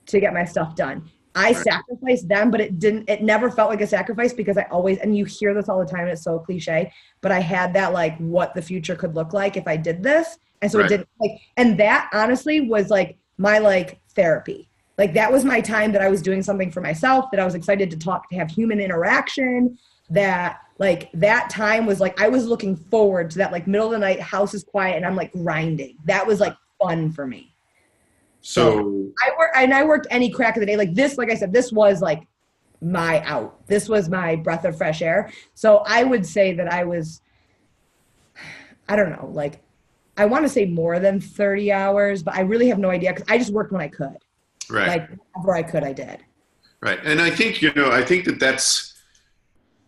to get my stuff done. I sacrificed them, but it never felt like a sacrifice because I always, and you hear this all the time, and it's so cliche, but I had that like what the future could look like if I did this. And so it didn't like, and that honestly was like my like therapy. Like that was my time that I was doing something for myself, that I was excited to talk, to have human interaction, that like that time was like, I was looking forward to that, like middle of the night, house is quiet and I'm like grinding. That was like fun for me. So I worked any crack of the day. Like this, like I said, this was like my out. This was my breath of fresh air. So I would say that I was, I don't know, like I want to say more than 30 hours, but I really have no idea because I just worked when I could. Right. Like whenever I could, I did. Right. And I think, you know, I think that that's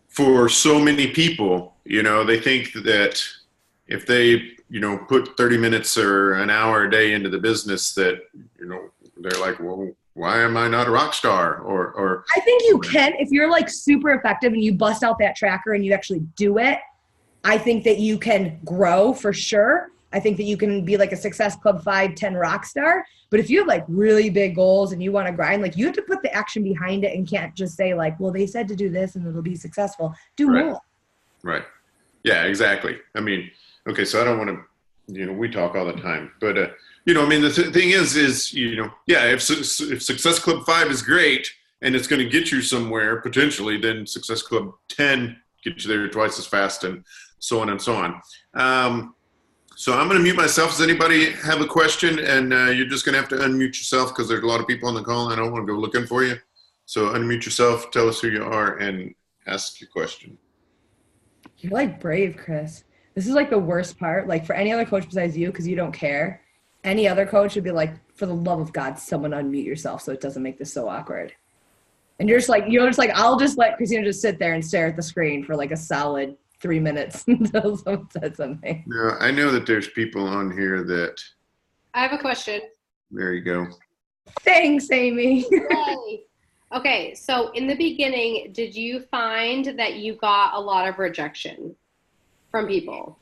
for so many people, you know, they think that if they, you know, put 30 minutes or an hour a day into the business that, you know, they're like, well, why am I not a rock star? Or I think you can, if you're like super effective and you bust out that tracker and you actually do it, I think that you can grow for sure. I think that you can be like a Success Club 5-10 rock star. But if you have like really big goals and you want to grind, like you have to put the action behind it and can't just say like, well, they said to do this and it'll be successful. Do more. Right. Yeah, exactly. I mean, okay, so I don't want to, you know, we talk all the time, but, you know, I mean, the thing is, you know, yeah, if Success Club 5 is great and it's going to get you somewhere potentially, then Success Club 10 gets you there twice as fast and so on and so on. So I'm going to mute myself. Does anybody have a question? And you're just going to have to unmute yourself because there's a lot of people on the call and I don't want to go looking for you. So unmute yourself, tell us who you are, and ask your question. You're like brave, Chris. This is like the worst part. Like for any other coach besides you, because you don't care, any other coach would be like, for the love of God, someone unmute yourself so it doesn't make this so awkward. And you're just like, I'll just let Kristina just sit there and stare at the screen for like a solid 3 minutes until someone said something. No, I know that there's people on here that. I have a question. There you go. Thanks, Amy. Yay. Okay, so in the beginning, did you find that you got a lot of rejection from people?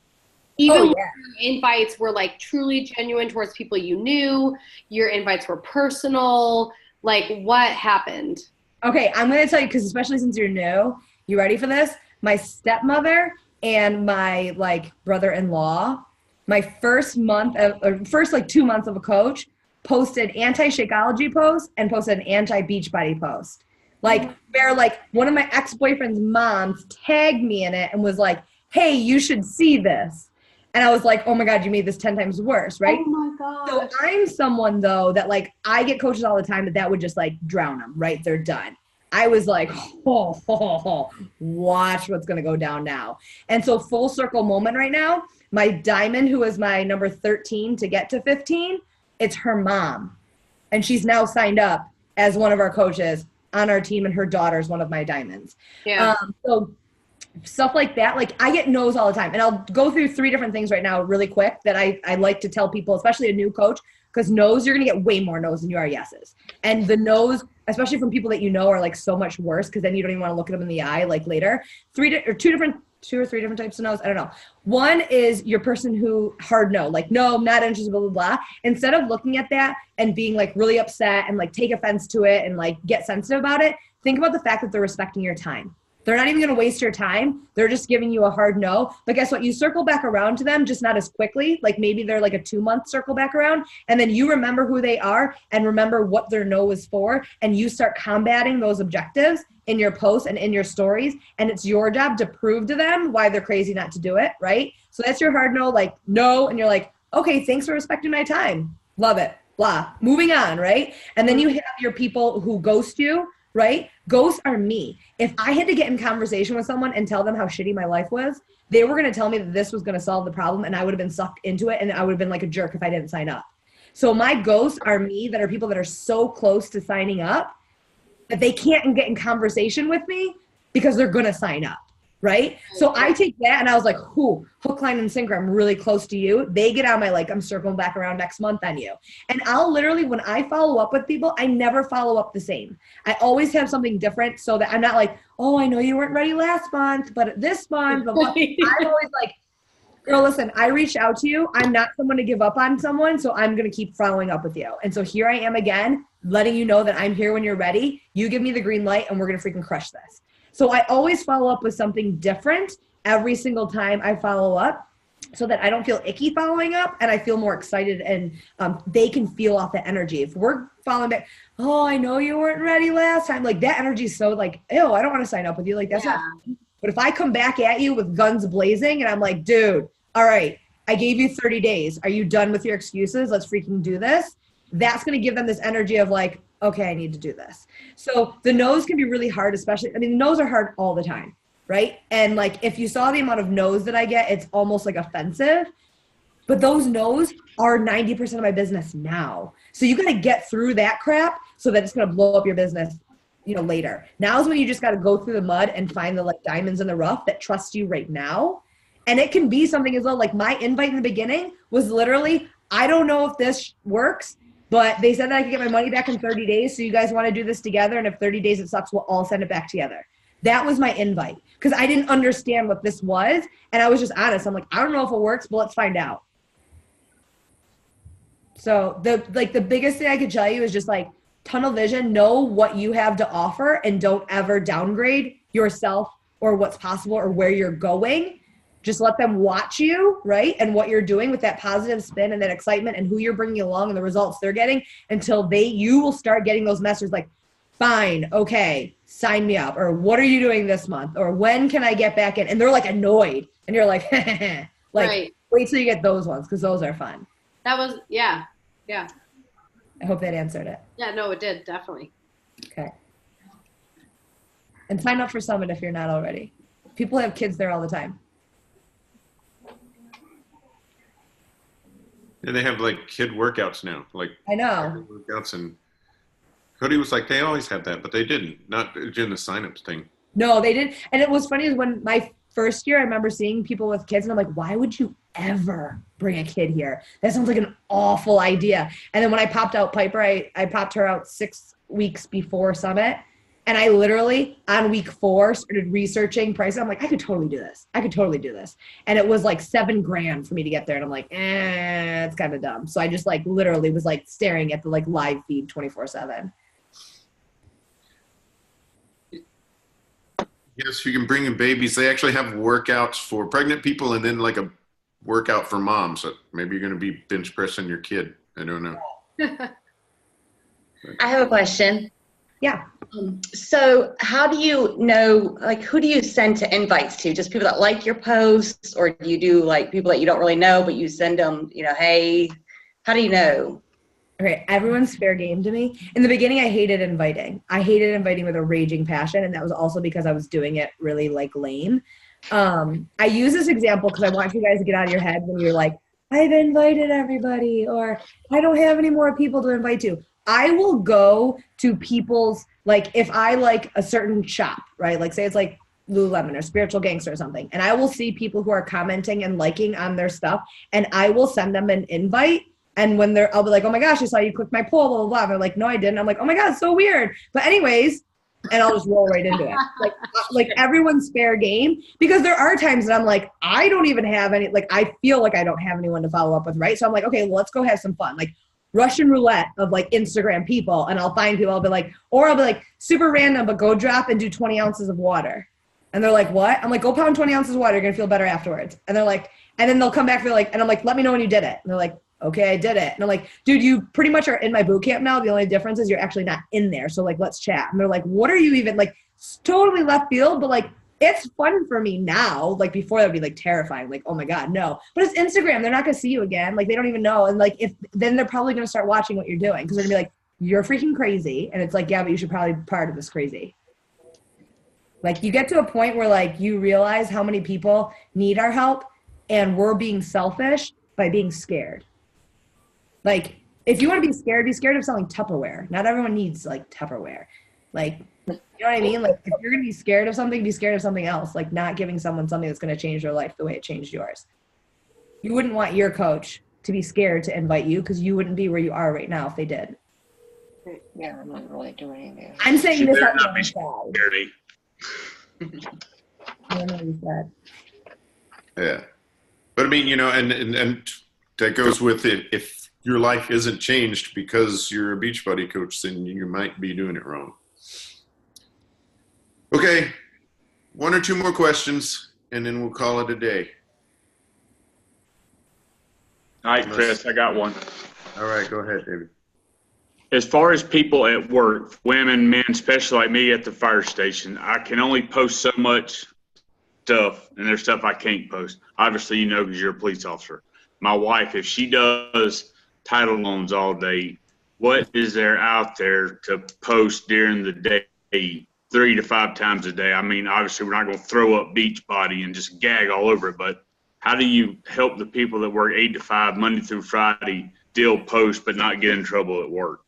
Even when your invites were like truly genuine towards people you knew, your invites were personal, like what happened? Okay, I'm going to tell you, because especially since you're new, you ready for this? My stepmother and my like brother-in-law, my first like 2 months of a coach, posted anti-Shakeology posts and posted an anti-Beachbody post. Like where like one of my ex-boyfriend's moms tagged me in it and was like, hey, you should see this. And I was like, oh my God, you made this 10 times worse, right? Oh my God. So I'm someone though that like, I get coaches all the time that would just like drown them, right? They're done. I was like, watch what's going to go down now. And so full circle moment right now, my diamond, who was my number 13 to get to 15, it's her mom. And she's now signed up as one of our coaches on our team, and her daughter's one of my diamonds. Yeah. So stuff like that, like I get no's all the time. And I'll go through 3 different things right now really quick that I like to tell people, especially a new coach, because no's, you're going to get way more no's than you are yeses. And the no's, especially from people that you know, are like so much worse because then you don't even want to look at them in the eye like later. 2 different 2 or 3 different types of no's. I don't know. One is your person who hard no, like, no, I'm not interested, blah, blah, blah. Instead of looking at that and being like really upset and like take offense to it and like get sensitive about it, think about the fact that they're respecting your time. They're not even going to waste your time. They're just giving you a hard no. But guess what? You circle back around to them, just not as quickly. Like maybe they're like a 2-month circle back around. And then you remember who they are and remember what their no is for. And you start combating those objectives in your posts and in your stories. And it's your job to prove to them why they're crazy not to do it, right? So that's your hard no, like no. And you're like, okay, thanks for respecting my time. Love it. Blah. Moving on, right? And then you have your people who ghost you, right? Ghosts are me. If I had to get in conversation with someone and tell them how shitty my life was, they were going to tell me that this was going to solve the problem, and I would have been sucked into it, and I would have been like a jerk if I didn't sign up. So my ghosts are me, that are people that are so close to signing up that they can't get in conversation with me because they're going to sign up, right? So I take that and I was like, hook, line, and sinker. I'm really close to you. They get on my, like, I'm circling back around next month on you. And I'll literally, when I follow up with people, I never follow up the same. I always have something different so that I'm not like, oh, I know you weren't ready last month, but this month, I'm always like, girl, listen, I reached out to you. I'm not someone to give up on someone, so I'm going to keep following up with you. And so here I am again, letting you know that I'm here when you're ready. You give me the green light, and we're going to freaking crush this. So I always follow up with something different every single time I follow up so that I don't feel icky following up and I feel more excited, and they can feel off the energy. If we're following back, oh, I know you weren't ready last time. Like that energy is so like, ew, I don't want to sign up with you. Like that's not fun. But if I come back at you with guns blazing and I'm like, dude, all right, I gave you 30 days. Are you done with your excuses? Let's freaking do this. That's going to give them this energy of like, okay, I need to do this. So the no's can be really hard, especially, I mean, the no's are hard all the time, right? And like, if you saw the amount of no's that I get, it's almost like offensive. But those no's are 90% of my business now. So you got to get through that crap so that it's going to blow up your business, you know, later. Now is when you just got to go through the mud and find the like diamonds in the rough that trust you right now. And it can be something as well. Like my invite in the beginning was literally, I don't know if this works, but they said that I could get my money back in 30 days. So you guys want to do this together? And if 30 days it sucks, we'll all send it back together. That was my invite because I didn't understand what this was. And I was just honest. I'm like, I don't know if it works, but let's find out. So the biggest thing I could tell you is just like tunnel vision, know what you have to offer and don't ever downgrade yourself or what's possible or where you're going. Just let them watch you, right? And what you're doing with that positive spin and that excitement and who you're bringing along and the results they're getting until you will start getting those messages like, fine, okay, sign me up. Or what are you doing this month? Or when can I get back in? And they're like annoyed. And you're like, like, right. Wait till you get those ones because those are fun. That was, yeah. I hope that answered it. Yeah, no, it did, definitely. Okay. And sign up for Summit if you're not already. People have kids there all the time. Yeah, they have like kid workouts now. Like I know. Workouts, and Cody was like, they always had that, but they didn't. Not during the signups thing. No, they didn't. And it was funny is when my first year, I remember seeing people with kids and I'm like, why would you ever bring a kid here? That sounds like an awful idea. And then when I popped out Piper, I popped her out 6 weeks before Summit. And I literally, on week 4, started researching prices. I'm like, I could totally do this. And it was like $7,000 for me to get there. And I'm like, it's kind of dumb. So I just like literally was like staring at the like live feed 24/7. Yes, you can bring in babies. They actually have workouts for pregnant people and then like a workout for moms. So maybe you're going to be bench pressing your kid. I don't know. I have a question. Yeah. So how do you know, like, who do you send to invites to? Just people that like your posts, or do you do like people that you don't really know, but you send them, you know, hey, how do you know? Okay, everyone's fair game to me. In the beginning, I hated inviting. I hated inviting with a raging passion, and that was also because I was doing it really like lame. I use this example because I want you guys to get out of your head when you're like, I've invited everybody, or I don't have any more people to invite to. I will go to people's, like if I like a certain shop, right? Like say it's like Lululemon or Spiritual Gangster or something. And I will see people who are commenting and liking on their stuff. And I will send them an invite. And when I'll be like, oh my gosh, I saw you click my poll, blah, blah, blah. And they're like, no, I didn't. I'm like, oh my God, it's so weird. But anyways, and I'll just roll right into it. Like everyone's fair game, because there are times that I'm like, I don't even have any, like, I feel like I don't have anyone to follow up with, right? So I'm like, okay, well, let's go have some fun. Like Russian roulette of like Instagram people, and I'll find people, I'll be like, super random, but go drop and do 20 ounces of water. And they're like, what? I'm like, go pound 20 ounces of water. You're going to feel better afterwards. And they're like, and then they'll come back, and I'm like, let me know when you did it. And they're like, okay, I did it. And I'm like, dude, you pretty much are in my boot camp now. The only difference is you're actually not in there. So like, let's chat. And they're like, what are you even, like, totally left field, but like, it's fun for me now. Like before that would be like terrifying. Like, oh my God, no. But it's Instagram. They're not going to see you again. Like they don't even know. And like, then they're probably going to start watching what you're doing, because they're going to be like, you're freaking crazy. And it's like, yeah, but you should probably be part of this crazy. Like you get to a point where like you realize how many people need our help, and we're being selfish by being scared. Like, if you want to be scared of selling Tupperware. Not everyone needs, like, Tupperware. Like, you know what I mean? Like, if you're going to be scared of something else. Like, not giving someone something that's going to change their life the way it changed yours. You wouldn't want your coach to be scared to invite you, because you wouldn't be where you are right now if they did. Yeah, I'm not really doing anything. I'm saying She this better out not be loud. scaredy. I don't know what you said. Yeah. But I mean, you know, and that goes with it. If your life isn't changed because you're a Beachbody coach, then you might be doing it wrong. Okay. One or two more questions, and then we'll call it a day. All right, Chris, I got one. All right, go ahead, David. As far as people at work, women, men, especially like me at the fire station, I can only post so much stuff, and there's stuff I can't post. Obviously, you know, because you're a police officer. My wife, if she does title loans all day, what is there out there to post during the day, 3 to 5 times a day? I mean, obviously, we're not going to throw up Beachbody and just gag all over it, but how do you help the people that work 8 to 5, Monday through Friday, still post but not get in trouble at work?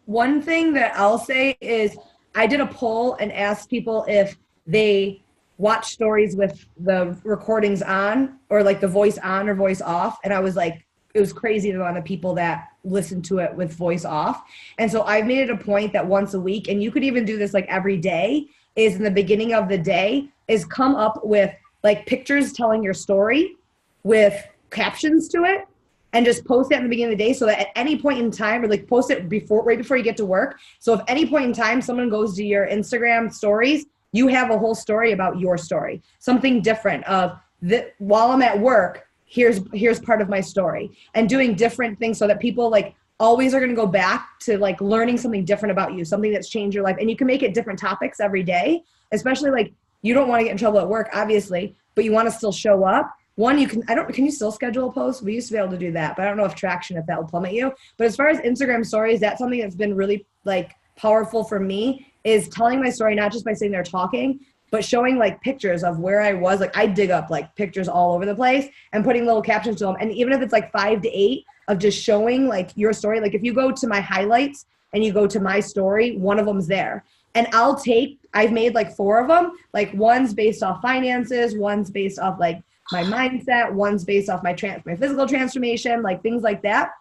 One thing that I'll say is I did a poll and asked people if they watch stories with the recordings on, or like the voice on or voice off. And I was like, it was crazy the amount of people that listen to it with voice off. And so I've made it a point that once a week, and you could even do this like every day, is in the beginning of the day, is come up with like pictures telling your story with captions to it, and just post that in the beginning of the day, so that at any point in time, or like post it right before you get to work. So if any point in time someone goes to your Instagram stories, you have a whole story about your story, something different of that. While I'm at work, here's part of my story, and doing different things so that people like always are going to go back to like learning something different about you, something that's changed your life. And you can make it different topics every day, especially like you don't want to get in trouble at work, obviously, but you want to still show up. One, can you still schedule a post? We used to be able to do that, but I don't know if traction, if that will plummet you. But as far as Instagram stories, that's something that's been really like powerful for me, is telling my story, not just by sitting there talking, but showing like pictures of where I was. Like I dig up like pictures all over the place and putting little captions to them. And even if it's like 5 to 8 of just showing like your story, like if you go to my highlights and you go to my story, one of them's there. And I've made like 4 of them. Like one's based off finances, one's based off like my mindset, one's based off my physical transformation, like things like that.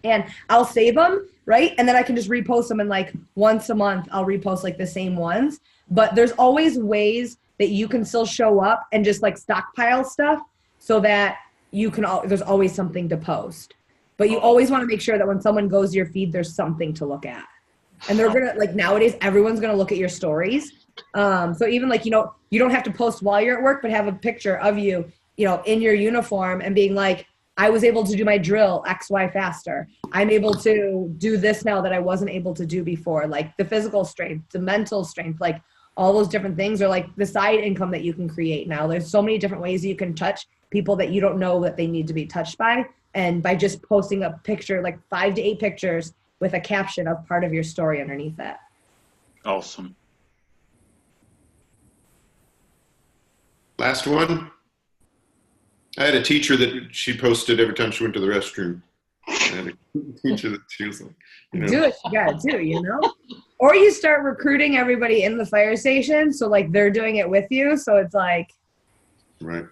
And I'll save them, right? And then I can just repost them, and like once a month I'll repost like the same ones. But there's always ways that you can still show up and just like stockpile stuff, so that there's always something to post. But you always want to make sure that when someone goes to your feed, there's something to look at. And they're gonna, like nowadays, everyone's gonna look at your stories. So even like, you know, you don't have to post while you're at work, but have a picture of you, you know, in your uniform and being like, I was able to do my drill XY faster. I'm able to do this now that I wasn't able to do before. Like the physical strength, the mental strength, like all those different things are like the side income that you can create now. There's so many different ways you can touch people that you don't know that they need to be touched by. And by just posting a picture, like 5 to 8 pictures with a caption of part of your story underneath that. Awesome. Last one. I had a teacher that she posted every time she went to the restroom. I had a teacher that she was like, you know. Do what you gotta do, you know? Or you start recruiting everybody in the fire station, so like they're doing it with you, so it's like. Right.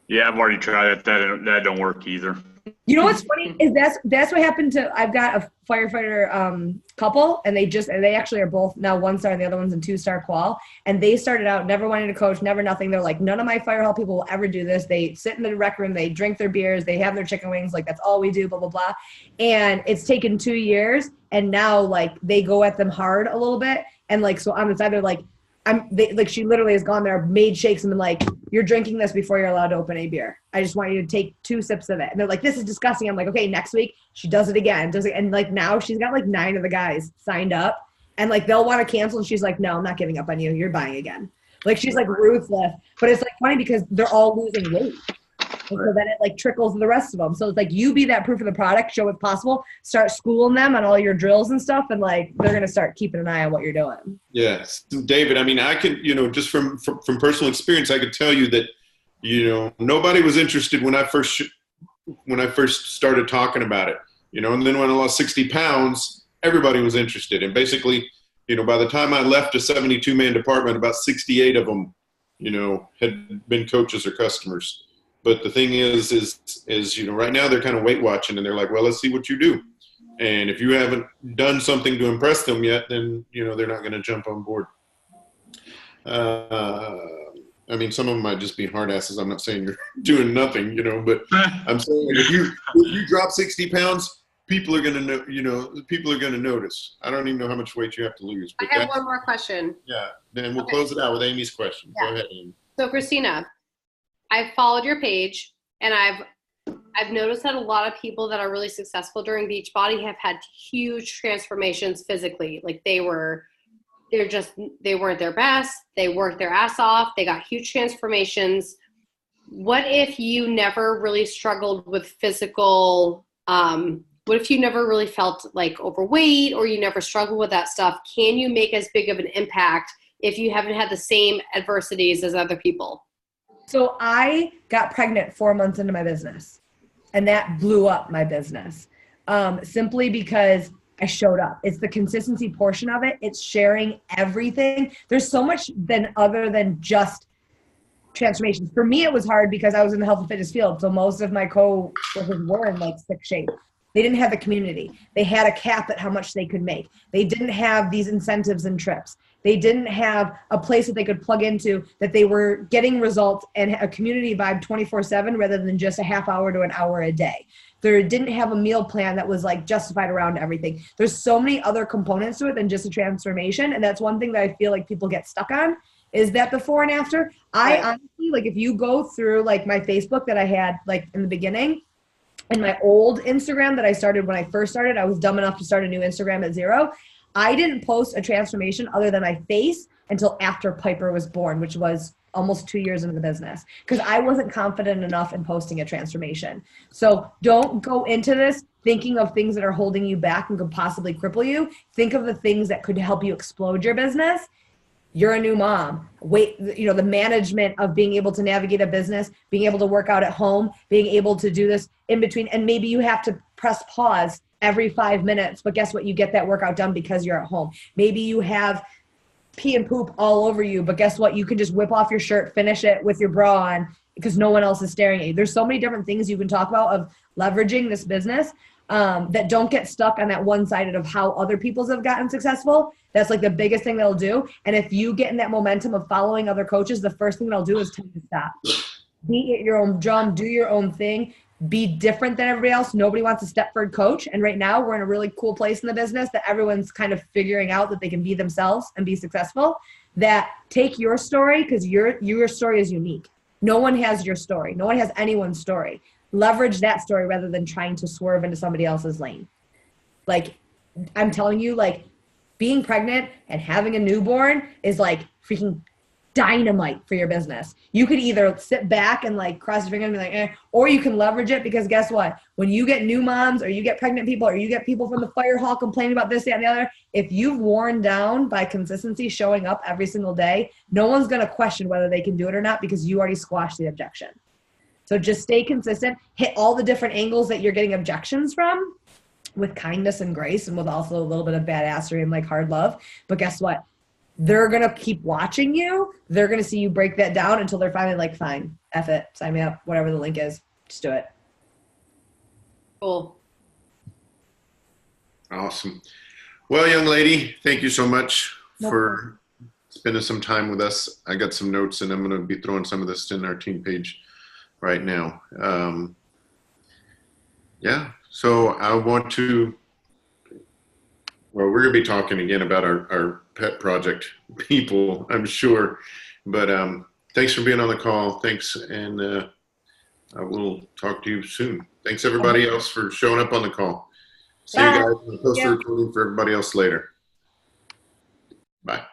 Yeah, I've already tried it. That don't work either. You know what's funny is that's what happened to, I've got a firefighter couple, and they actually are both now 1-star and the other one's in 2-star qual. And they started out never wanting to coach, never nothing. They're like, none of my fire hall people will ever do this. They sit in the rec room, they drink their beers, they have their chicken wings, like that's all we do, blah, blah, blah. And it's taken 2 years, and now like they go at them hard a little bit. And like, so on the side, they're like, she literally has gone there, made shakes and been like, you're drinking this before you're allowed to open a beer. I just want you to take 2 sips of it. And they're like, this is disgusting. I'm like, okay, next week she does it again. And like now she's got like 9 of the guys signed up, and like they'll want to cancel. And she's like, no, I'm not giving up on you. You're buying again. Like she's like ruthless, but it's like funny because they're all losing weight. And so then it like trickles to the rest of them. So it's like, you be that proof of the product, show what's possible, start schooling them on all your drills and stuff. And like, they're going to start keeping an eye on what you're doing. Yes. David, I mean, I can, just from personal experience, I could tell you that, nobody was interested when I first started talking about it, and then when I lost 60 pounds, everybody was interested. And basically, by the time I left a 72-man department, about 68 of them, had been coaches or customers. But the thing is, right now they're kind of weight watching, and they're like, well, let's see what you do. And if you haven't done something to impress them yet, then, they're not going to jump on board. I mean, some of them might just be hard asses. I'm not saying you're doing nothing, but I'm saying if you drop 60 pounds, people are going to know, people are going to notice. I don't even know how much weight you have to lose. But I have one more question. Yeah. Then we'll close it out with Amy's question. Yeah. Go ahead, Amy. So Kristina, I've followed your page, and I've noticed that a lot of people that are really successful during Beachbody have had huge transformations physically. Like they weren't their best. They worked their ass off. They got huge transformations. What if you never really struggled with physical, what if you never really felt like overweight, or you never struggled with that stuff? Can you make as big of an impact if you haven't had the same adversities as other people? So I got pregnant 4 months into my business, and that blew up my business simply because I showed up. It's the consistency portion of it. It's sharing everything. There's so much other than just transformations. For me, it was hard because I was in the health and fitness field. So most of my co-workers were in like sick shape. They didn't have the community. They had a cap at how much they could make. They didn't have these incentives and trips. They didn't have a place that they could plug into, that they were getting results and a community vibe 24/7 rather than just a half hour to an hour a day. They didn't have a meal plan that was like justified around everything. There's so many other components to it than just a transformation. And that's one thing that I feel like people get stuck on, is that before and after. I honestly, like if you go through like my Facebook that I had like in the beginning, and my old Instagram that I started when I first started, I was dumb enough to start a new Instagram at 0. I didn't post a transformation other than my face until after Piper was born, which was almost 2 years into the business, because I wasn't confident enough in posting a transformation. So don't go into this thinking of things that are holding you back and could possibly cripple you. Think of the things that could help you explode your business. You're a new mom. The management of being able to navigate a business, being able to work out at home, being able to do this in between. And maybe you have to press pause every 5 minutes, but guess what? You get that workout done because you're at home. Maybe you have pee and poop all over you, but guess what? You can just whip off your shirt, finish it with your bra on because no one else is staring at you. There's so many different things you can talk about of leveraging this business that don't get stuck on that one-sided of how other people's have gotten successful. That's like the biggest thing they'll do. And if you get in that momentum of following other coaches, the first thing they'll do is tell you to stop. Beat your own drum, do your own thing, be different than everybody else. Nobody wants a Stepford coach. And right now we're in a really cool place in the business that everyone's kind of figuring out that they can be themselves and be successful. That take your story, because your story is unique. No one has your story. No one has anyone's story. Leverage that story rather than trying to swerve into somebody else's lane. Like, I'm telling you, like, being pregnant and having a newborn is like freaking dynamite for your business. You could either sit back and like cross your fingers and be like, or you can leverage it, because guess what? When you get new moms or you get pregnant people or you get people from the fire hall complaining about this, that, and the other, if you've worn down by consistency showing up every single day, no one's going to question whether they can do it or not, because you already squashed the objection. So just stay consistent, hit all the different angles that you're getting objections from with kindness and grace, and with also a little bit of badassery and like hard love. But guess what? They're going to keep watching you. They're going to see you break that down until they're finally like, fine, F it, sign me up, whatever the link is, just do it. Cool. Awesome. Well, young lady, thank you so much No for spending some time with us. I got some notes, and I'm going to be throwing some of this in our team page right now. Yeah, so I want to, well, we're going to be talking again about our pet project people, I'm sure. But thanks for being on the call. Thanks, and I will talk to you soon. Thanks, everybody else, for showing up on the call. See you guys. I'll post the recording for everybody else later. Bye.